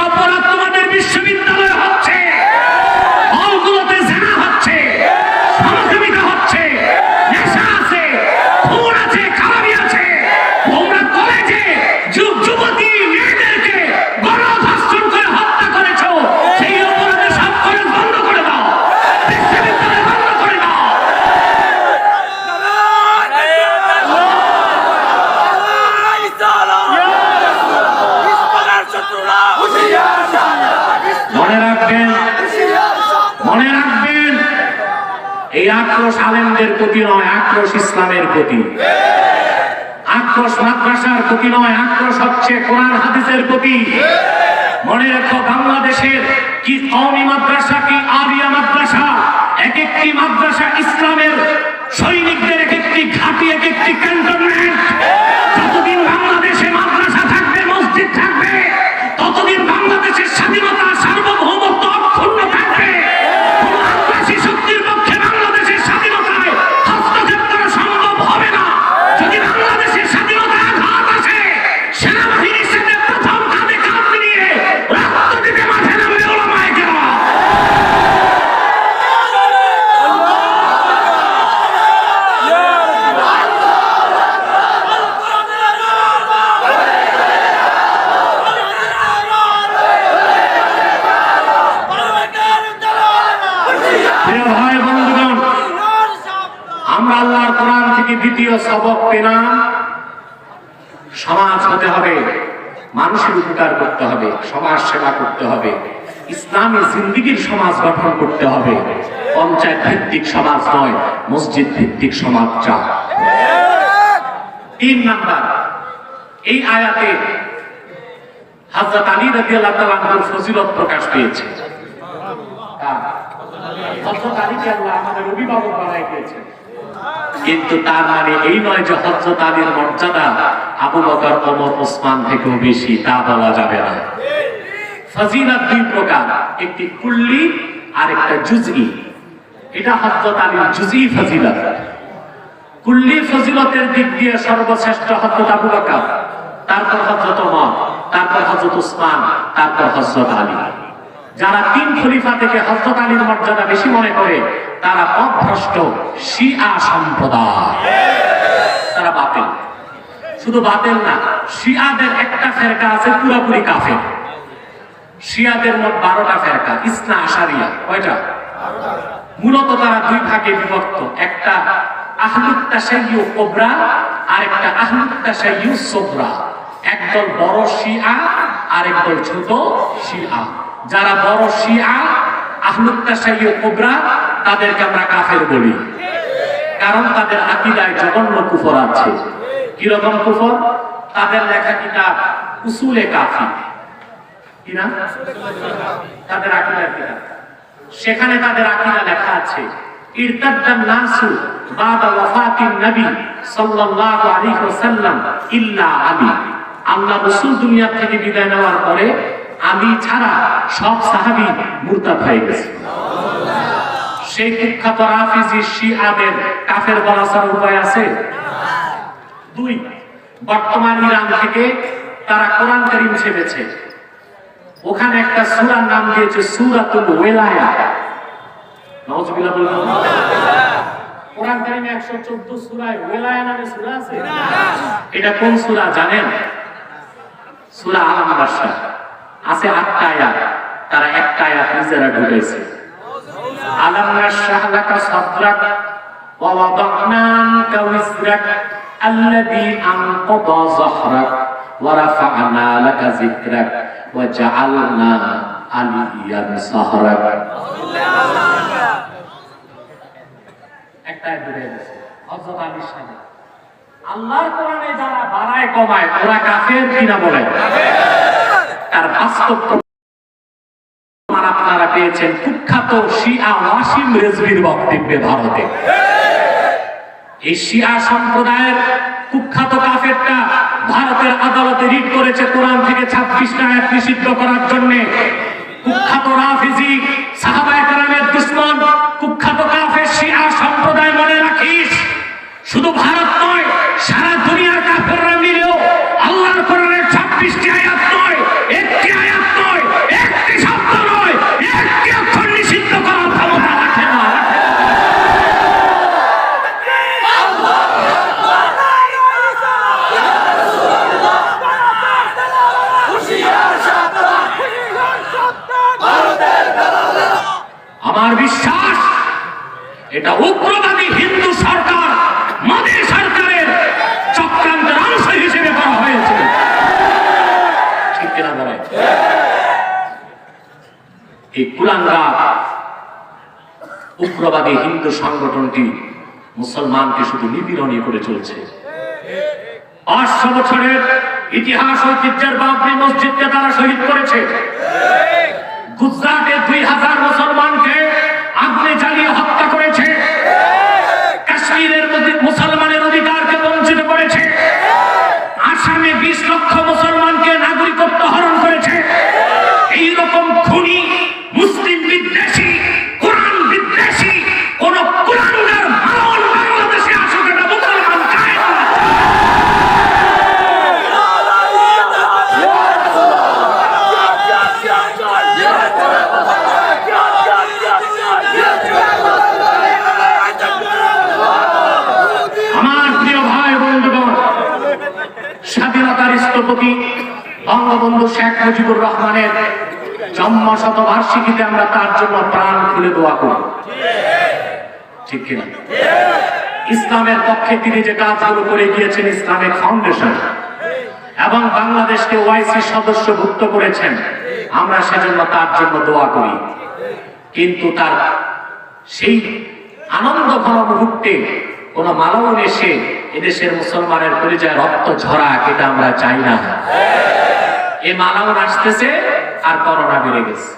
আক্রোশ আলেমদের প্রতি নয়, আক্রোশ ইসলামের প্রতি। আক্রোশ মাদ্রাসার প্রতি নয়, আক্রোশ হচ্ছে কোরআন হাদিসের প্রতি। মনে রেখো, বাংলাদেশের কি কওমি মাদ্রাসা কি আলিয়া মাদ্রাসা, এক একটি মাদ্রাসা ইসলামের সৈনিকদের এক একটি ঘাঁটি, এক একটি ক্যান্টনমেন্ট। যতদিন বাংলাদেশে মাদ্রাসা থাকবে, মসজিদ থাকবে, ততদিন বাংলাদেশের স্বাধীনতা সার্বভৌমত্ব অক্ষুণ্ণ থাকবে। কোন আগ্রাসী শক্তির পক্ষে বাংলাদেশের স্বাধীনতায় হস্তক্ষেপ করা সম্ভব হবে না। যদি বাংলাদেশের স্বাধীনতায় আঘাত আসে, সেনাবাহিনীর সাথে প্রথম কাঁধে কাঁধ মিলিয়ে রক্ত দিতে মাঠে নামবে ওলামায়ে কেরাম। আমরা আল্লাহর কোরআন থেকে দ্বিতীয় সবক পেলাম, সমাজ হতে হবে, মানুষের উপকার করতে হবে, সমাজ সেবা করতে হবে, ইসলামী জিন্দেগির সমাজ গঠন করতে হবে। পঞ্চায়েত ভিত্তিক সমাজ নয়, মসজিদ ভিত্তিক সমাজ চাই। 3 নাম্বার, এই আয়াতে হযরত আলী রাদিয়াল্লাহু তাআলা আনহুর ফজিলত প্রকাশ পেয়েছে। হযরত আলীকে আল্লাহ আমাদের অভিভাবক বানায় দিয়েছে, কিন্তু তার মানে এই নয় যে হযরত আলীর মর্যাদা আবু বকর, ওমর, ওসমান থেকেও বেশি, তা বলা যাবে না। ফজিলত 2 প্রকার, একটি কুল্লি আর একটা জুজই। এটা হযরত আলীর জুজই ফজিলত। কুল্লি ফজিলতের দিক দিয়ে সর্বশ্রেষ্ঠ হযরত আবু বকর, তারপর হযরত ওমর, তারপর হযরত ওসমান, তারপর হযরত আলী। যারা 3 খলিফা থেকে হযরত আলীর মর্যাদা বেশি মনে করে, তারা পথভ্রষ্ট শিয়া সম্প্রদায়। তারা বাতিল। শুধু বাতিল না, শিয়াদের একটা ফেরকা আছে পুরোপুরি কাফের। শিয়াদের মোট 12টা ফেরকা, ইসনা আশারিয়া। কয়টা? মূলত তারা 2 ভাগে বিভক্ত, একটা আহলুত তাশাইয়্যু কুবরা আর একটা আহলুত তাশাইয়্যু সুগরা। একদল বড় শিয়া আর একদল ছোট শিয়া। যারা বড় শিয়া আহলুত তাশাইয়্যু কুবরা, তাদেরকে আমরা কাফের বলি, কারণ তাদের আকীদায় জঘন্য কুফর আছে। কি রকম কুফর? তাদের লেখা কিতাব উসুলে কাফি, কি না? তাদের আকীদার কিতাব, সেখানে তাদের আকীদা লেখা আছে ইরতাদ্দান নাসু বাদা ওয়াফাতিন নবী সাল্লাল্লাহু আলাইহি ওয়াসাল্লাম ইল্লা আলী। আল্লাহ রাসূল দুনিয়া থেকে বিদায় নেওয়ার পরে আলী ছাড়া সব সাহাবী মুরতাদ হয়ে গেছে। সেই কুখ্যাত রাফিজি শিয়াদের কাফের বলা ছাড়া উপায় আছে? 2, বর্তমান ইরান থেকে তারা কোরআন কারীম ছেপেছে, ওখানে একটা সূরার নাম দিয়েছে সূরাতুল ওয়ালায়া। নাউজুবিল্লাহ বলুন। কোরআন কারীমে 114 সূরায় ওয়ালায়া নামে সূরা আছে? এটা কোন সূরা জানেন? সূরা আল-বাশার আছে 8টা আয়াত, তারা একটা আয়াত নিজেরা ঢুকাইছে। আলাম নাশরাহ লাকা সাদরাক ওয়া ওয়াদা'না আনকা ওয়িজরাক আল্লাযী আনকাযা যাহরাক ওয়া রাফা'না লাকা যিকরাক ওয়া জা'আলনা আলিয়ান সাহরাক। একটা ঢুকাইছে হযরত আলীর সাথে। আল্লাহর কোরআনে যারা বাড়ায় কমায়, ওরা কাফের কিনা বলেন? তার বাস্তব আপনারা পেয়েছেন কুখ্যাত শিয়া ওয়াসিম রেজভির বক্তব্যে ভারতে। এই শিয়া সম্প্রদায়ের কুখ্যাত কাফেরটা ভারতের আদালতে রিট করেছে কোরআন থেকে 26টা আয়াত নিষিদ্ধ করার জন্য। কুখ্যাত রাফিজি সাহাবায়ে কেরামের দুশমন, কুখ্যাত কাফের শিয়া সম্প্রদায়। মনে রাখিস, শুধু ভারত নয়, সারা দুনিয়ার কাফেররা মিলেও আল্লাহর কোরআনের 26টি আয়াত নয়, একটি আয়াত নয়, একটি শব্দ নয়, একটি অক্ষর নিষিদ্ধ করার ক্ষমতা রাখে না। আমার বিশ্বাস এটা উগ্রবাদী হিন্দু সরকার, মোদী সরকারের চক্রান্তের অংশ হিসেবে করা হয়েছে। ঠিক কিনা বলেন? এই কুলাঙ্গার উগ্রবাদী হিন্দু সংগঠনটি মুসলমানকে শুধু নিপীড়নই করে চলছে। 500 বছরের ইতিহাস ঐতিহ্যের বাবরি মসজিদকে তারা শহীদ করেছে। গুজরাটে 2000 মুসলমানকে আগুনে জ্বালিয়ে হত্যা করেছে। কাশ্মীরের মুসলমানের অধিকারকে বঞ্চিত করেছে। আসামে 20 লক্ষ মুসলমানকে নাগরিকত্ব হরণ করেছে। এইরকম খুনি, মুসলিম বিদ্বেষী, কোরআন বিদ্বেষী কোন কুলাঙ্গার মারণ বাংলাদেশে আসুক, এটা মুসলমান চায় না। আমার প্রিয় ভাই বন্ধুগণ, স্বাধীনতার স্থপতি বঙ্গবন্ধু শেখ মুজিবুর রহমানের জন্ম শতবার্ষিকীতে আমরা তার জন্য প্রাণ খুলে দোয়া করি, ঠিক কিনা? ইসলামের পক্ষে তিনি যে কাজগুলো করে গিয়েছেন, ইসলামিক ফাউন্ডেশন এবং বাংলাদেশকে ওআইসি সদস্যভুক্ত করেছেন, আমরা সেজন্য তার জন্য দোয়া করি। কিন্তু তার সেই আনন্দ ঘন মুহূর্তে কোন মালাউন এসে এদেশের মুসলমানের পরিচয় রক্ত ঝরা, এটা আমরা চাই না। এই মালাউন আসতেছে আর করোনা বেড়ে গেছে।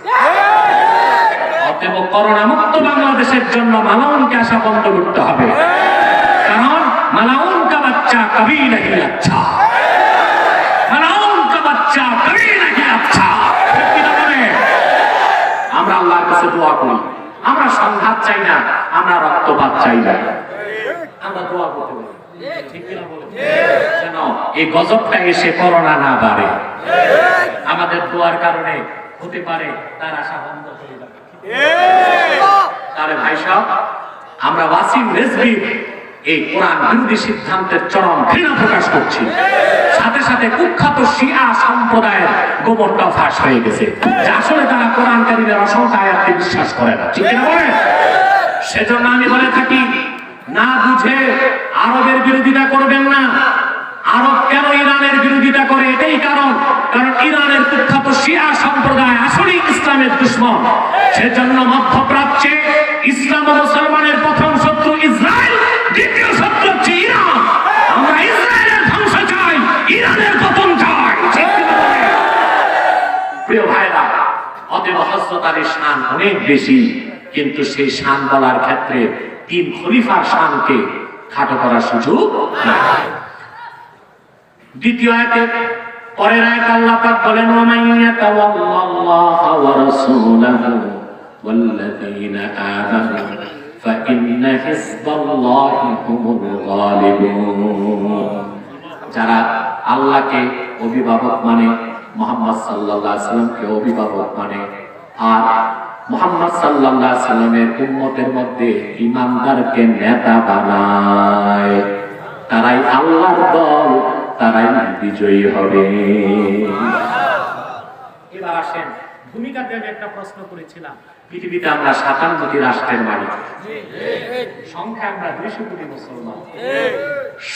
অতএব করোনা মুক্ত বাংলাদেশের জন্য মালাউনকে আসা বন্ধ করতে হবে, কারণ মালাউন কা বাচ্চা কবি নাহি আচ্ছা, মালাউন কা বাচ্চা কবি নাহি আচ্ছা। আমরা আল্লাহর কাছে দোয়া করি, আমরা সংঘাত চাই না, আমরা রক্তপাত চাই না, আমরা দোয়া করতে পারি, ঠিক কিনা বলেন? যেন এই গজবটা এসে করোনা না বাড়ে। আমাদের দোয়ার কারণে হতে পারে তার আশা বন্ধ হয়ে যাবে। তাহলে ভাই সাহেব, আমরা ওয়াসিম রেজভির এই কোরআন বিরোধী সিদ্ধান্তের চরম ঘৃণা প্রকাশ করছি। সাথে সাথে কুখ্যাত শিয়া সম্প্রদায়ের গোবরটা ফাঁস হয়ে গেছে, যে আসলে তারা কোরআন কারীমের অসংখ্য আয়াতকে বিশ্বাস করে না, ঠিক কিনা বলেন? সেজন্য আমি বলে থাকি, না বুঝে আরবের বিরোধিতা করবেন না। আরব কেন ইরানের বিরোধিতা করে? এটাই কারণ ইরানের কুখ্যাত শিয়া সম্প্রদায় আসলেই ইসলামের দুশমন। সেজন্য মধ্যপ্রাচ্যে ইসলাম ও মুসলমানের প্রথম শত্রু ইসরায়েল, দ্বিতীয় শত্রু হচ্ছে ইরান। আমরা ইসরায়েলের ধ্বংস চাই, ইরানের পতন চাই। প্রিয় ভাইরা, অতএব হযরত আলীর শান অনেক বেশি, কিন্তু সেই শান বলার ক্ষেত্রে 3 খলিফার শানকে খাটো করার সুযোগ নাই। দ্বিতীয় আয়াতে পরের আয়াতে আল্লাহ পাক বলেন, ওয়া মান ইয়াতাওয়াল্লাল্লাহা ওয়া রাসূলাহু ওয়াল্লাযীনা আমানু ফাইন্না হিজবাল্লাহি হুমুল গালিবুন। যারা আল্লাহকে অভিভাবক মানে, মুহাম্মদ সাল্লাল্লাহু আলাইহি সাল্লামকে অভিভাবক মানে, আর মুহাম্মদ সাল্লাল্লাহু আলাইহি সাল্লামের উম্মতের মধ্যে ঈমানদারকে নেতা বানায়, তারাই আল্লাহর দল, তারাই বিজয়ী হবে। এবার আসেন, ভূমিকাতে আমি একটা প্রশ্ন করেছিলাম, পৃথিবীতে আমরা 57টি রাষ্ট্রের মালিক, সংখ্যা আমরা 200 কোটি মুসলমান,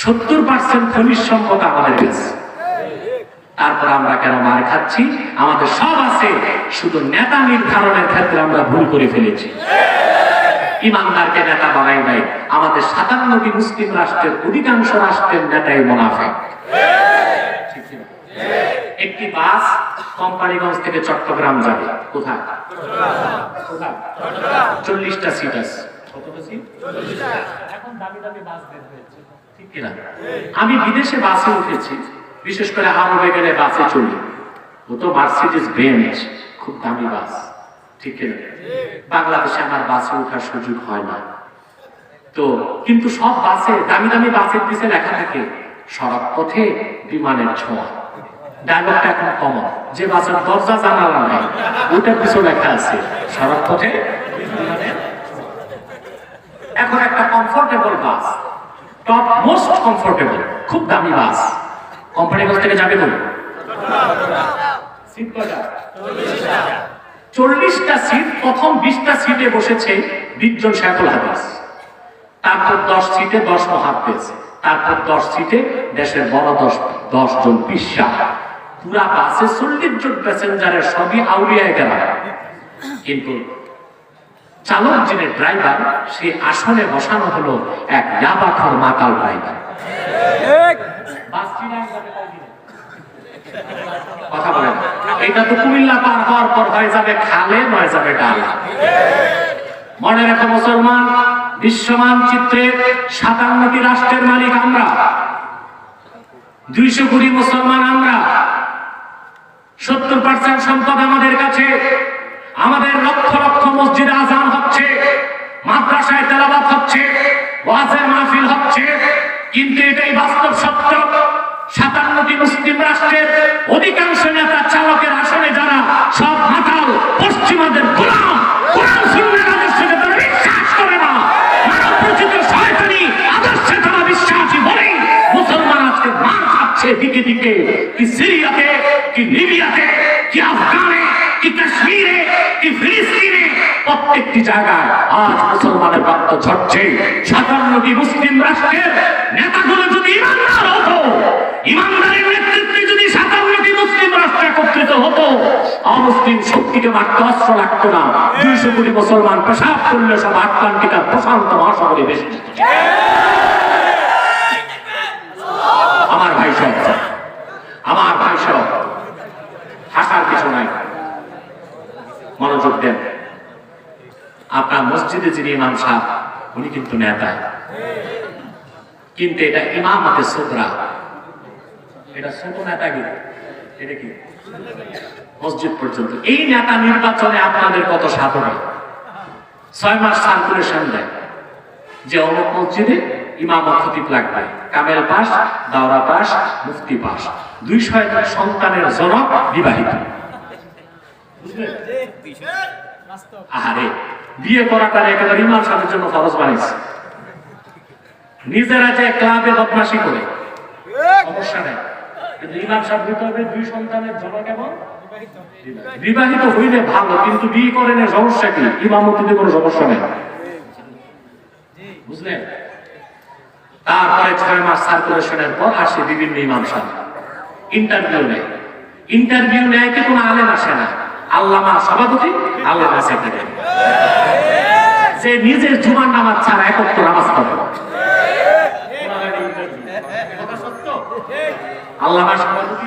70% খনিজ সম্পদ আমাদের কাছে। তারপর আমরা কেন মার খাচ্ছি? আমাদের সব আছে, শুধু নেতা নির্ধারণের ক্ষেত্রে আমরা ভুল করে ফেলেছি। ইমানদারকে নেতা বানাই নাই। আমাদের 57টি মুসলিম রাষ্ট্রের অধিকাংশ রাষ্ট্রের নেতাই মুনাফিক। একটি বাস কোম্পানিগঞ্জ থেকে চট্টগ্রাম যাবে, কোথায়? 40টা সিট আছে। কতটা সিট? 40টা। এখন দামি দামি বাস বের হয়েছে, ঠিক কিনা? আমি বিদেশে বাসে উঠেছি, বিশেষ করে আরবে গেলে বাসে চলি, ও তো মার্সিডিজ বেঞ্জ, খুব দামি বাস, ঠিক কিনা? বাংলাদেশে আমার বাসে ওঠার সুযোগ হয় না। তো কিন্তু সব বাসে, দামি দামি বাসের পিছে লেখা থাকে সড়ক পথে বিমানের ছোঁয়া। ডায়লগটা এখন কমন, যে বাসের দরজা জানালা নেই ওটার পিছনে লেখা আছে সড়ক পথে বিমানের ছোঁয়া। এখন একটা কমফোর্টেবল বাস, টপ মোস্ট কমফোর্টেবল, খুব দামি বাস, কোম্পানিগঞ্জ থেকে যাবে বলে সিট কয়টা? 40টা সিট। প্রথম 20টা সিটে বসেছে 20 জন শায়খুল হাদিস, তারপর 10 সিটে 10 মুহাদ্দিস, তারপর 10 সিটে দেশের বড় 10 জন পিসা। পুরা বাসে 40 জন প্যাসেঞ্জারের সবই আউলিয়ায়ে কেরাম। কিন্তু চালক যিনি ড্রাইভার, সে আসনে বসানো হলো এক ইয়াবাখোর মাতাল ড্রাইভার। কথা বলেন, এটা তো কুমিল্লা পার হওয়ার পর হয়ে যাবে খালে, নয় যাবে ডালে। মনে রেখো মুসলমান, বিশ্ব মানচিত্রে 57টি রাষ্ট্রের মালিক আমরা, 200 কোটি মুসলমান আমরা, 70% সম্পদ আমাদের কাছে, আমাদের লক্ষ লক্ষ মসজিদে আযান হচ্ছে, মাদ্রাসায় তেলাওয়াত হচ্ছে, ওয়াজের মাহফিল হচ্ছে, কিন্তু এটাই বাস্তব সত্য। 57টি মুসলিম রাষ্ট্রের অধিকাংশ নেতা চালকের আসনে যারা, সব মাতাল, পশ্চিমাদের গোলাম, কোরআন সুন্নাহর আদর্শে তারা বিশ্বাস করে না, মানবরচিত শয়তানি আদর্শে তারা বিশ্বাসী বলেই মুসলমান আজকে মার খাচ্ছে দিকে দিকে, কি সিরিয়াতে, কি লিবিয়াতে, কি আফগানে, কি কাশ্মীরে, কি ফিলিস্তিনে, প্রত্যেকটি জায়গায় আজ মুসলমানের রক্ত ঝরছে। 57টি মুসলিম রাষ্ট্রের নেতাগুলো যদি ইমানদার হতো, ইমানদারের নেতৃত্বে যদি 57টি মুসলিম রাষ্ট্র একত্রিত হতো, অমুসলিম শক্তিকে মারতে অস্ত্র লাগতো না। 200 কোটি মুসলমান পেশাব করলে সব আটলান্টিক আর প্রশান্ত মহাসাগরে বেশি। আমার ভাই সব, আমার ভাই সব, হাসার কিছু নাই, মনোযোগ দেন। আপনার মসজিদে যিনি ইমাম সাহেব, উনি কিন্তু নেতা, কিন্তু এটা ইমামতে সুগরা, এটা ছোট নেতাগিরি। এটা কি মসজিদ পর্যন্ত? এই নেতা নির্বাচনে আপনাদের কত সাধনা, 6 মাস সার্কুলেশন দেয় যে অমুক মসজিদে ইমাম ও খতিব লাগবে, কামেল পাস, দাওরা পাস, মুফতি পাস, 200 সন্তানের জনক, বিবাহিত। আরে বিয়ে করাটা একেবারে ইমাম সাহেবের জন্য ফরজ বানিয়েছে। নিজেরা যে ক্লাবে বদমাশি করে সমস্যা নেই, কিন্তু ইমাম সাহেব হইতে হবে 2 সন্তানের জনক এবং বিবাহিত হইলে ভালো, কিন্তু বিয়ে করেন সমস্যা কি? ইমামতিতে কোনো সমস্যা নেই, বুঝলেন? তারপরে 6 মাস সার্কুলেশনের পর আসে বিভিন্ন ইমাম সাহেব, ইন্টারভিউ নেয়। ইন্টারভিউ নেয় কি কোনো আলেম আসে না, আল্লামা সভাপতি, আল্লামা সেক্রেটারি, যে নিজের জুমার নামাজ ছাড়া একত্র নামাজ পড়ে। আল্লামা সভাপতি,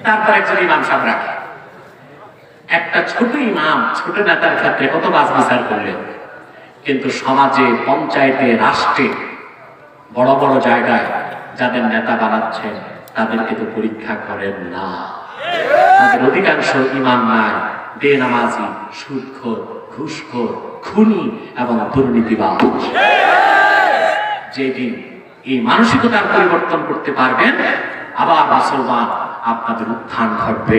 তারপর একজন ইমাম সাহেব রাখে। একটা ছোট ইমাম, ছোট নেতার ক্ষেত্রে কত বাজ বিচার করলেন, কিন্তু সমাজে, পঞ্চায়েতে, রাষ্ট্রে, বড় বড় জায়গায় যাদের নেতা বানাচ্ছেন তাদেরকে তো পরীক্ষা করেন না। তাদের অধিকাংশ ইমান নাই, বেনামাজি, সুদখোর, ঘুষখোর, খুনি এবং দুর্নীতিবাজ। যেদিন এই মানসিকতার পরিবর্তন করতে পারবেন, আবার মুসলমান আপনাদের উত্থান ঘটবে।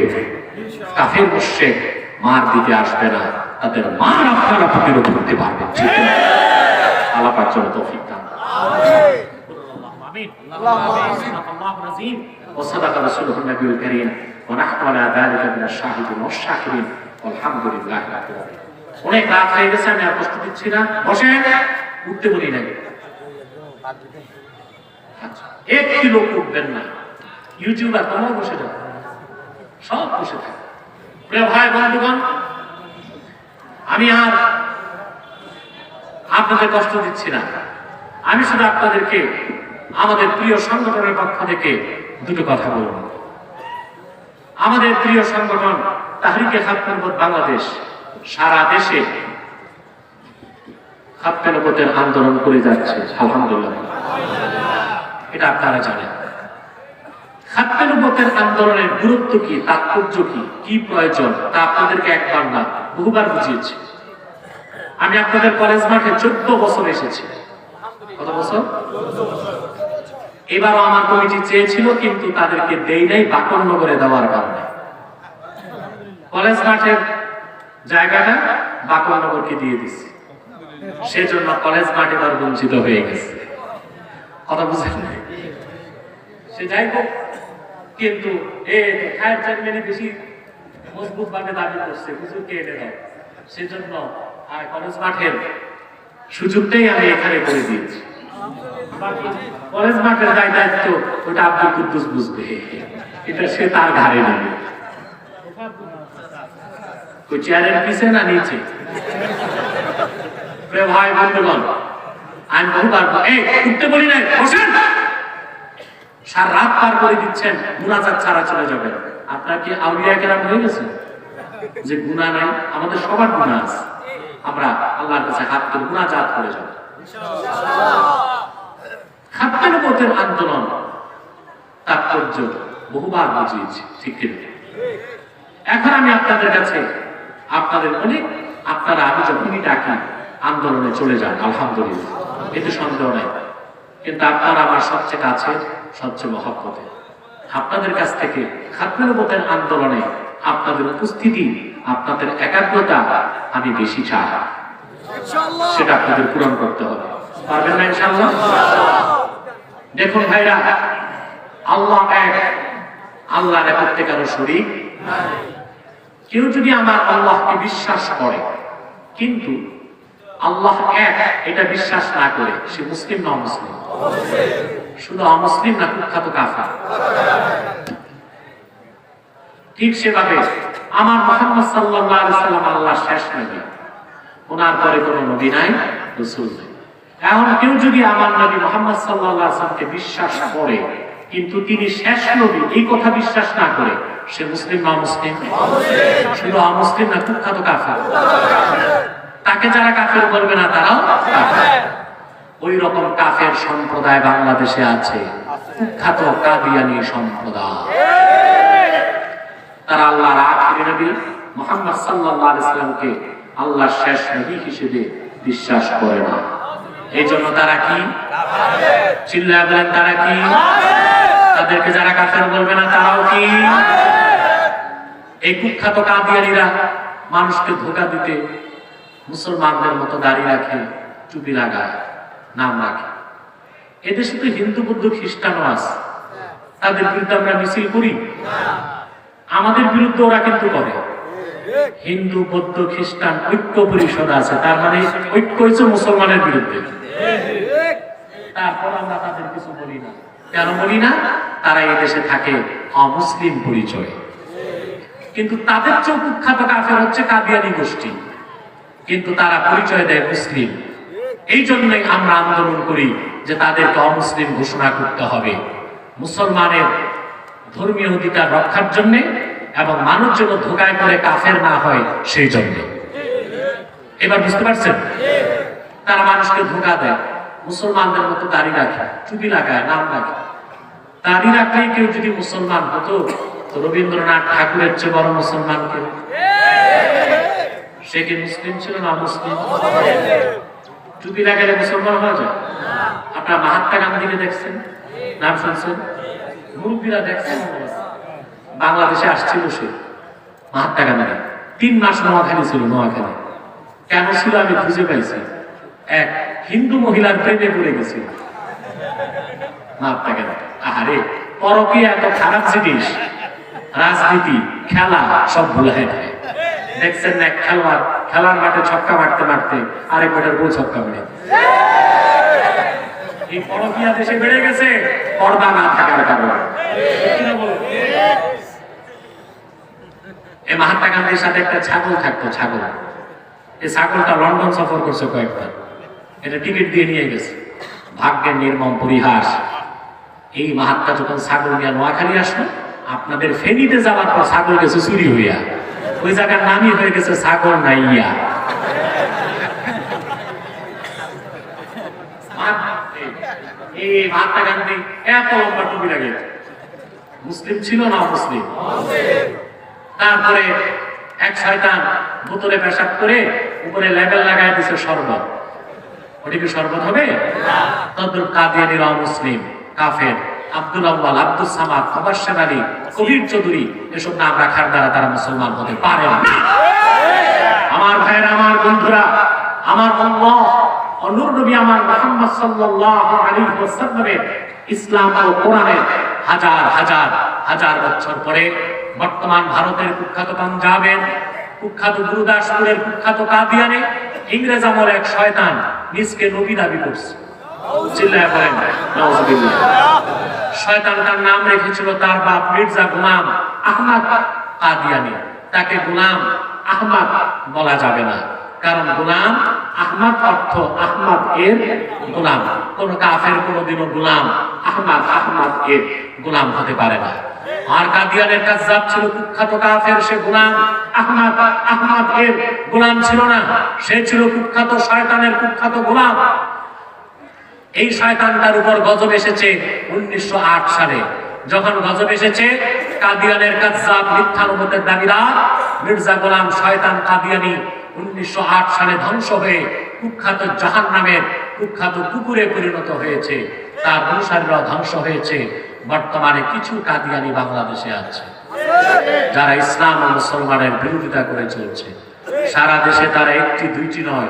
কাফের মুশরিক মার দিতে আসবে না, তাদের মার আপনারা প্রতিরোধ করতে পারবেন। ঠিক আছে, আল্লাহ পাক যেন তৌফিক দান। আমিন। আল্লাহু আযীম ওয়া সাদাকা রাসূলুহুন নবিয়ুল কারীম ওয়া নাহনু আলা যালিকা মিনাশ শাহিদিন ওয়াশ শাকিরিন আলহামদুলিল্লাহি রাব্বিল আলামিন। অনেক রাত হয়ে গেছে, আমি আর কষ্ট দিচ্ছি না, বসেন, উঠতে বলি নাই। আচ্ছা, একটি লোক উঠবেন না, ইউটিউবার তোমরা বসে যাও, সব বসে থাকো। প্রিয় ভাই বন্ধুগণ, আমি আর আপনাদের কষ্ট দিচ্ছি না, আমি শুধু আপনাদেরকে আমাদের প্রিয় সংগঠনের পক্ষ থেকে দুটো কথা বলব। আমাদের প্রিয় সংগঠন তাহরিকে খাতমে নবুয়ত বাংলাদেশ সারা দেশে খাতমে নবুয়তের আন্দোলন করে যাচ্ছে, আলহামদুলিল্লাহ। এটা আপনারা জানেন। খাতমে নবুয়তের আন্দোলনের গুরুত্ব কি, তাৎপর্য কি, কি প্রয়োজন, তা আপনাদেরকে একবার না বহুবার বুঝিয়েছি। আমি আপনাদের কলেজ মাঠে 14 বছর এসেছি। কত বছর? এবারও আমার কমিটি চেয়েছিল, কিন্তু তাদেরকে দেই নাই বাকনগরে দেওয়ার কারণে। কলেজ মাঠের জায়গাটা বাকনগরকে দিয়ে দিছি, সেজন্য কলেজ মাঠ এবার বঞ্চিত হয়ে গেছে। কথা বুঝেন না? সে যাই হোক, কিন্তু খায়ের চেয়ারম্যানই বেশি মজবুত ভাবে দাবি করছে হুজুরকে এনে দাও, সেজন্য কলেজ মাঠের সুযোগটাই আমি এখানে করে দিয়েছি। কলেজ মাঠের যাই দায়িত্ব ওটা আব্দুল কুদ্দুস বুঝবে, এটা সে তার ঘাড়ে নেবে। ওই চেয়ারের পিছে না নিচে? ভাই বন্ধুগণ, আমি বহুবার উঠতে বলি নাই, বসেন। সারা রাত পার করে দিচ্ছেন, মুনাজাত ছাড়া চলে যাবেন। আপনার কি আউলিয়া কেরাম হয়ে গেছে যে গুনাহ নাই? আমাদের সবার গুনাহ আছে। আমরা আল্লাহর কাছে হাত তুলে মুনাজাত করে যাব। খাদ্য নবুওয়াতের আন্দোলন তাৎপর্য বহুবার বুঝিয়েছি, ঠিক কি? এখন আমি আপনাদের কাছে আপনাদের অনেক আপনারা আমি যখনই ডাকি আন্দোলনে চলে যান, আলহামদুলিল্লাহ, এতে সন্দেহ নাই। কিন্তু আপনারা আমার সবচেয়ে কাছে, সবচেয়ে মহব্বতে। আপনাদের কাছ থেকে খাদ্য নবুওয়াতের আন্দোলনে আপনাদের উপস্থিতি, আপনাদের একাগ্রতা আমি বেশি চাই। সেটা আপনাদের পূরণ করতে হবে। পারবেন না ইনশাআল্লাহ? দেখুন ভাইরা, আল্লাহ এক, আল্লাহর একাত্মে কারো শরীক নাই। কেউ যদি আমার আল্লাহকে বিশ্বাস করে কিন্তু আল্লাহ এক এটা বিশ্বাস না করে, সে মুসলিম না অমুসলিম? শুধু অমুসলিম না, কুখ্যাত কাফের। ঠিক সেভাবে আমার মুহাম্মদ সাল্লাল্লাহু আলাইহি ওয়াসাল্লাম আল্লাহর শেষ নবী, ওনার পরে কোনো নবী নাই, রাসূল নাই। এখন কেউ যদি আমার নবী মুহাম্মদ সাল্লাল্লাহু আলাইহি ওয়াসাল্লামকে বিশ্বাস করে কিন্তু তিনি শেষ নবী এই কথা বিশ্বাস না করে, সে মুসলিম না মুসলিম? শুধু অমুসলিম না, কুখ্যাত কাফের। তাকে যারা কাফের বলবে না তারাও কাফের। ওই রকম কাফের সম্প্রদায় বাংলাদেশে আছে, কুখ্যাত কাদিয়ানী সম্প্রদায়। তারা আল্লাহর আখির নবী মুহাম্মদ সাল্লাল্লাহু আলাইহি ওয়াসাল্লামকে আল্লাহর শেষ নবী হিসেবে বিশ্বাস করে না। এই জন্য তারা কি? চিল্লায়া বলেন, তারা কি? তাদেরকে যারা কাফের বলবে না তারাও কি? এই কুখ্যাত কাদিয়ানীরা মানুষকে ধোঁকা দিতে মুসলমানদের মতো দাড়ি রাখে, টুপি লাগায়, নাম রাখে। এদেশে তো হিন্দু, বৌদ্ধ, খ্রিস্টানও আছে, তাদের বিরুদ্ধে আমরা মিছিল করি। আমাদের বিরুদ্ধে ওরা কিন্তু করে। হিন্দু, বৌদ্ধ, খ্রিস্টান ঐক্য পরিষদ আছে, তার মানে ঐক্য হচ্ছে মুসলমানের বিরুদ্ধে। তারপর আমরা তাদের কিছু বলি না। কেন বলি না? তারা এই দেশে থাকে অমুসলিম পরিচয়। কিন্তু তাদের চেয়ে কুখ্যাত কাফের হচ্ছে কাদিয়ানী গোষ্ঠী, কিন্তু তারা পরিচয় দেয় মুসলিম। এই জন্যই আমরা আন্দোলন করি যে তাদেরকে অমুসলিম ঘোষণা করতে হবে, মুসলমানের ধর্মীয় অধিকার রক্ষার জন্য এবং মানুষ যেন ধোঁকায় করে কাফের না হয় সেই জন্য। এবার বুঝতে পারছেন? তারা মানুষকে ধোঁকা দেয়, মুসলমানদের মতো দাড়ি রাখে, টুপি লাগায়, নাম রাখে। দাড়ি রাখলেই কেউ যদি মুসলমান হতো তো রবীন্দ্রনাথ ঠাকুরের চেয়ে বড় মুসলমান কেউ? সে কি মুসলিম ছিল না মুসলিম? টুপি লাগালে মুসলমান হওয়া যায়? আপনার মহাত্মা গান্ধীকে দেখছেন, নাম শুনছেন? মুরব্বীরা দেখছেন? বাংলাদেশে আসছিল সে, মহাত্মা গান্ধী 3 মাস নোয়াখালী ছিল। নোয়াখালী কেন ছিল আমি খুঁজে পাইছি। এক হিন্দু মহিলার প্রেমে পড়ে গেছিল মহাত্মা গান্ধী। আরে পরকীয়া এত খারাপ জিনিস, রাজনীতি, খেলা সব ভুলে যায়। দেখছেন না, খেলোয়াড় খেলার মাঠে ছক্কা মারতে মারতে আরেক মাঠের বউ ছক্কা মেরে। এই পরকীয়া দেশে বেড়ে গেছে পর্দা না থাকার কারণে। এই মহাত্মা গান্ধীর সাথে একটা ছাগল থাকতো, ছাগল। এই ছাগলটা লন্ডন সফর করছে কয়েকবার, এটা টিকিট দিয়ে নিয়ে গেছে। ভাগ্যের নির্মম পরিহাস, এই মহাত্মা যখন ছাগল নিয়ে নোয়াখালী আসলো, আপনাদের ফেনীতে যাওয়ার পর ছাগল গেছে চুরি হইয়া, ওই জায়গার নামই হয়ে গেছে ছাগল নাইয়া। এই মহাত্মা গান্ধী এত লম্বা টুপি লাগে, মুসলিম ছিল না মুসলিম? তারপরে এক শয়তান বোতলে পেশাব করে উপরে লেবেল লাগাই দিছে শরবত। ওটা কি শরবত হবে? তদ্রুপ কাদিয়ানীরা মুসলিম, কাফের। আব্দুল আউয়াল, আব্দুল সামাদ, মুবাশশির আলী, কবির চৌধুরী এসব নাম রাখার দ্বারা তারা মুসলমান হতে পারে না। আমার ভাইয়েরা, আমার বন্ধুরা, আমার আল্লাহ নূর নবী আমার মুহাম্মদ সাল্লাল্লাহু আলাইহি ওয়াসাল্লামের ইসলাম ও কোরআনের হাজার হাজার হাজার বছর পরে বর্তমান ভারতের কুখ্যাত পাঞ্জাবের কুখ্যাত গুরুদাসপুরের কুখ্যাত কাদিয়ানে ইংরেজ আমলে এক শয়তান নিজকে নবী দাবি করছে। চিল্লায়া বলেন নাউজুবিল্লাহ। শয়তানটার নাম রেখেছিল তার বাপ মির্জা গোলাম আহমদ কাদিয়ানী। তাকে গোলাম আহমদ বলা যাবে না, কারণ গোলাম আহমদ অর্থ আহমদ এর গোলাম। কোন কাফের কোনদিনও গোলাম আহমদ এর গোলাম হতে পারে না। আর কাদিয়ানের কাযযাব ছিল কুখ্যাত কাফের, সে গোলাম আহমদ এর গোলাম ছিল না, সে ছিল কুখ্যাত শয়তানের কুখ্যাত গোলাম। এই শয়তানটার উপর গজব এসেছে 1908 সালে। যখন গজব এসেছে, কাদিয়ানের কাযযাব মিথ্যা নবুয়তের দাবিদার মির্জা গোলাম শয়তান কাদিয়ানী 1908 সালে ধ্বংস হয়ে কুখ্যাত জাহান্নামের কুখ্যাত কুকুরে পরিণত হয়েছে, তার অনুসারীরা ধ্বংস হয়েছে। বর্তমানে কিছু কাদিয়ানী বাংলাদেশে আছে যারা ইসলাম ও মুসলমানের বিরোধিতা করে চলছে। সারা দেশে তারা একটি দুইটি নয়,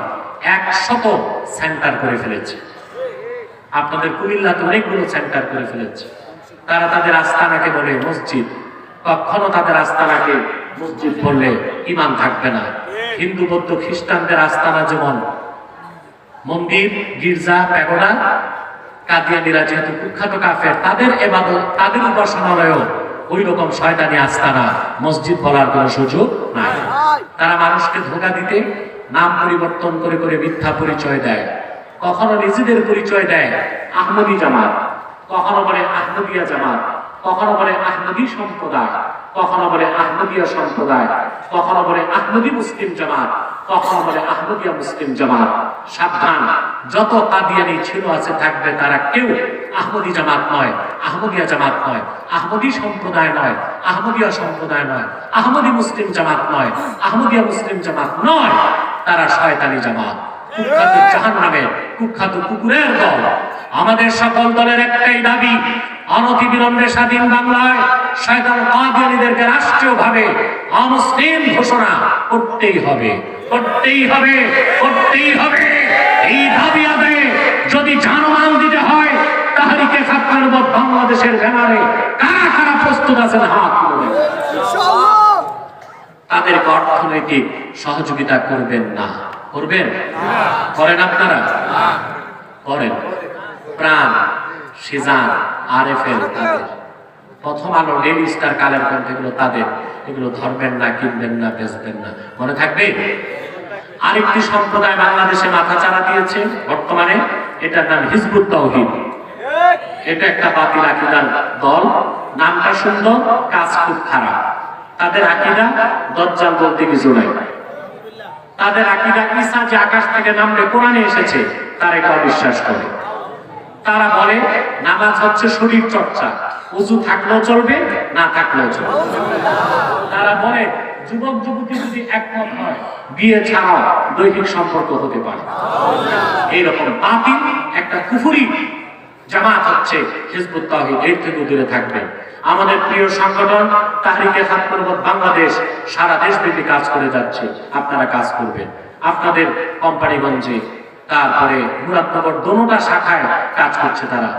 100 সেন্টার করে ফেলেছে। আপনাদের কুমিল্লাতে অনেকগুলো সেন্টার করে ফেলেছে। তারা তাদের আস্তানাকে বলে মসজিদ। কখনো তাদের আস্তানাকে মসজিদ বললে ঈমান থাকবে না। হিন্দু বৌদ্ধ খ্রিস্টানদের আস্তানা যেমন মন্দির, গির্জা, প্যাগোডা, কাদিয়ানীরা যেহেতু কুখ্যাত কাফের, তাদের ইবাদত, তাদের উপাসনালয়ও ওই রকম শয়তানি আস্তানা, মসজিদ বলার কোনো সুযোগ নাই। তারা মানুষকে ধোঁকা দিতে নাম পরিবর্তন করে করে মিথ্যা পরিচয় দেয়। কখনো নিজেদের পরিচয় দেয় আহমদী জামাত, কখনো বলে আহমদিয়া জামাত, কখনো বলে আহমদী সম্প্রদায়, কখনো বলে আহমদিয়া সম্প্রদায়, কখনো বলে আহমদী মুসলিম জামাত, কখনো বলে আহমদিয়া মুসলিম জামাত। সাবধান, যত কাদিয়ানী ছিল আছে থাকবে, তারা কেউ আহমদী জামাত নয়, আহমদিয়া জামাত নয়, আহমদী সম্প্রদায় নয়, আহমদিয়া সম্প্রদায় নয়, আহমদী মুসলিম জামাত নয়, আহমদিয়া মুসলিম জামাত নয়। তারা শয়তানি জামাত, কুখ্যাত জাহান্নামের কুখ্যাত কুকুরের দল। আমাদের সকল দলের একটাই দাবি, অনতিবিলম্বে স্বাধীন বাংলায় শয়তান কাদিয়ানীদেরকে রাষ্ট্রীয়ভাবে অমুসলিম ঘোষণা করতেই হবে, করতেই হবে, করতেই হবে। এই দাবি আদায়ে যদি জানমাল দিতে হয়, তাহরিকে খাতমের বাংলাদেশের ব্যানারে কারা কারা প্রস্তুত আছেন হাত তুলুন। তাদেরকে অর্থনৈতিক সহযোগিতা করবেন না, করবেন? করেন আপনারা? করেন। প্রাণ, সিজান, আরএফএল তাদের, প্রথম আলো, ডেইলি স্টার, কালের কণ্ঠ, এগুলো তাদের। এগুলো ধরবেন না, কিনবেন না, বেচবেন না, মনে থাকবে। আরেকটি সম্প্রদায় বাংলাদেশে মাথা চাড়া দিয়েছে বর্তমানে, এটার নাম হিজবুত তাওহীদ। এটা একটা বাতিল আকীদার দল, নামটা সুন্দর, কাজ খুব খারাপ। তাদের আকীদা দাজ্জাল বলতে কিছু নাই। তাদের আকীদা ঈসা যে আকাশ থেকে নামবে কোরআনে এসেছে, তারা এটা অবিশ্বাস করে। তারা বলে নামাজ হচ্ছে শরীর চর্চা, ওযু থাকলেও চলবে, না থাকলেও চলবে। তারা বলে যুবক যুবতী যদি একমত হয়, বিয়ে ছাড়াও দৈহিক সম্পর্ক হতে পারে। এইরকম বাতিল একটা কুফরি জামাত হচ্ছে হিজবুত তাওহীদ। এর থেকে দূরে থাকবে। আমাদের প্রিয় সংগঠন তাহরিকে খাতমের বাংলাদেশ সারা দেশব্যাপী কাজ করে যাচ্ছে। আপনারা কাজ করবেন। আপনাদের কোম্পানিগঞ্জে, তারপরে মুরাদনগর, দোনোটা শাখায় কাজ করছে তারা।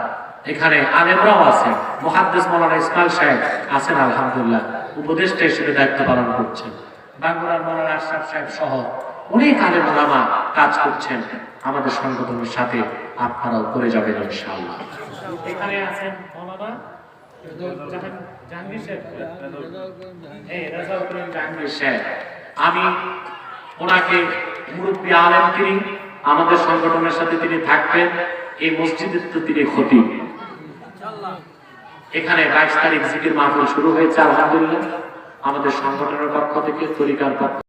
এখানে আলেমরাও আছেন, মুহাদ্দিস মাওলানা ইসমাইল সাহেব আছেন, আলহামদুলিল্লাহ উপদেষ্টা হিসেবে দায়িত্ব পালন করছেন। বাঙ্গুরার মাওলানা আশরাফ সাহেব সহ অনেক আলেম ওলামা কাজ করছেন আমাদের সংগঠনের সাথে। আপনারাও করে যাবেন ইনশাআল্লাহ। এখানে আছেন মাওলানা জাহাঙ্গীর সাহেব, জাহাঙ্গীর সাহেব। আমি ওনাকে মুরব্বী আলেম, তিনি আমাদের সংগঠনের সাথে তিনি থাকবেন। এই মসজিদের তো তিনি খতিব। এখানে 22 তারিখ জিকির মাহফিল শুরু হয়েছে আলহামদুলিল্লাহ, আমাদের সংগঠনের পক্ষ থেকে, তরিকার পক্ষ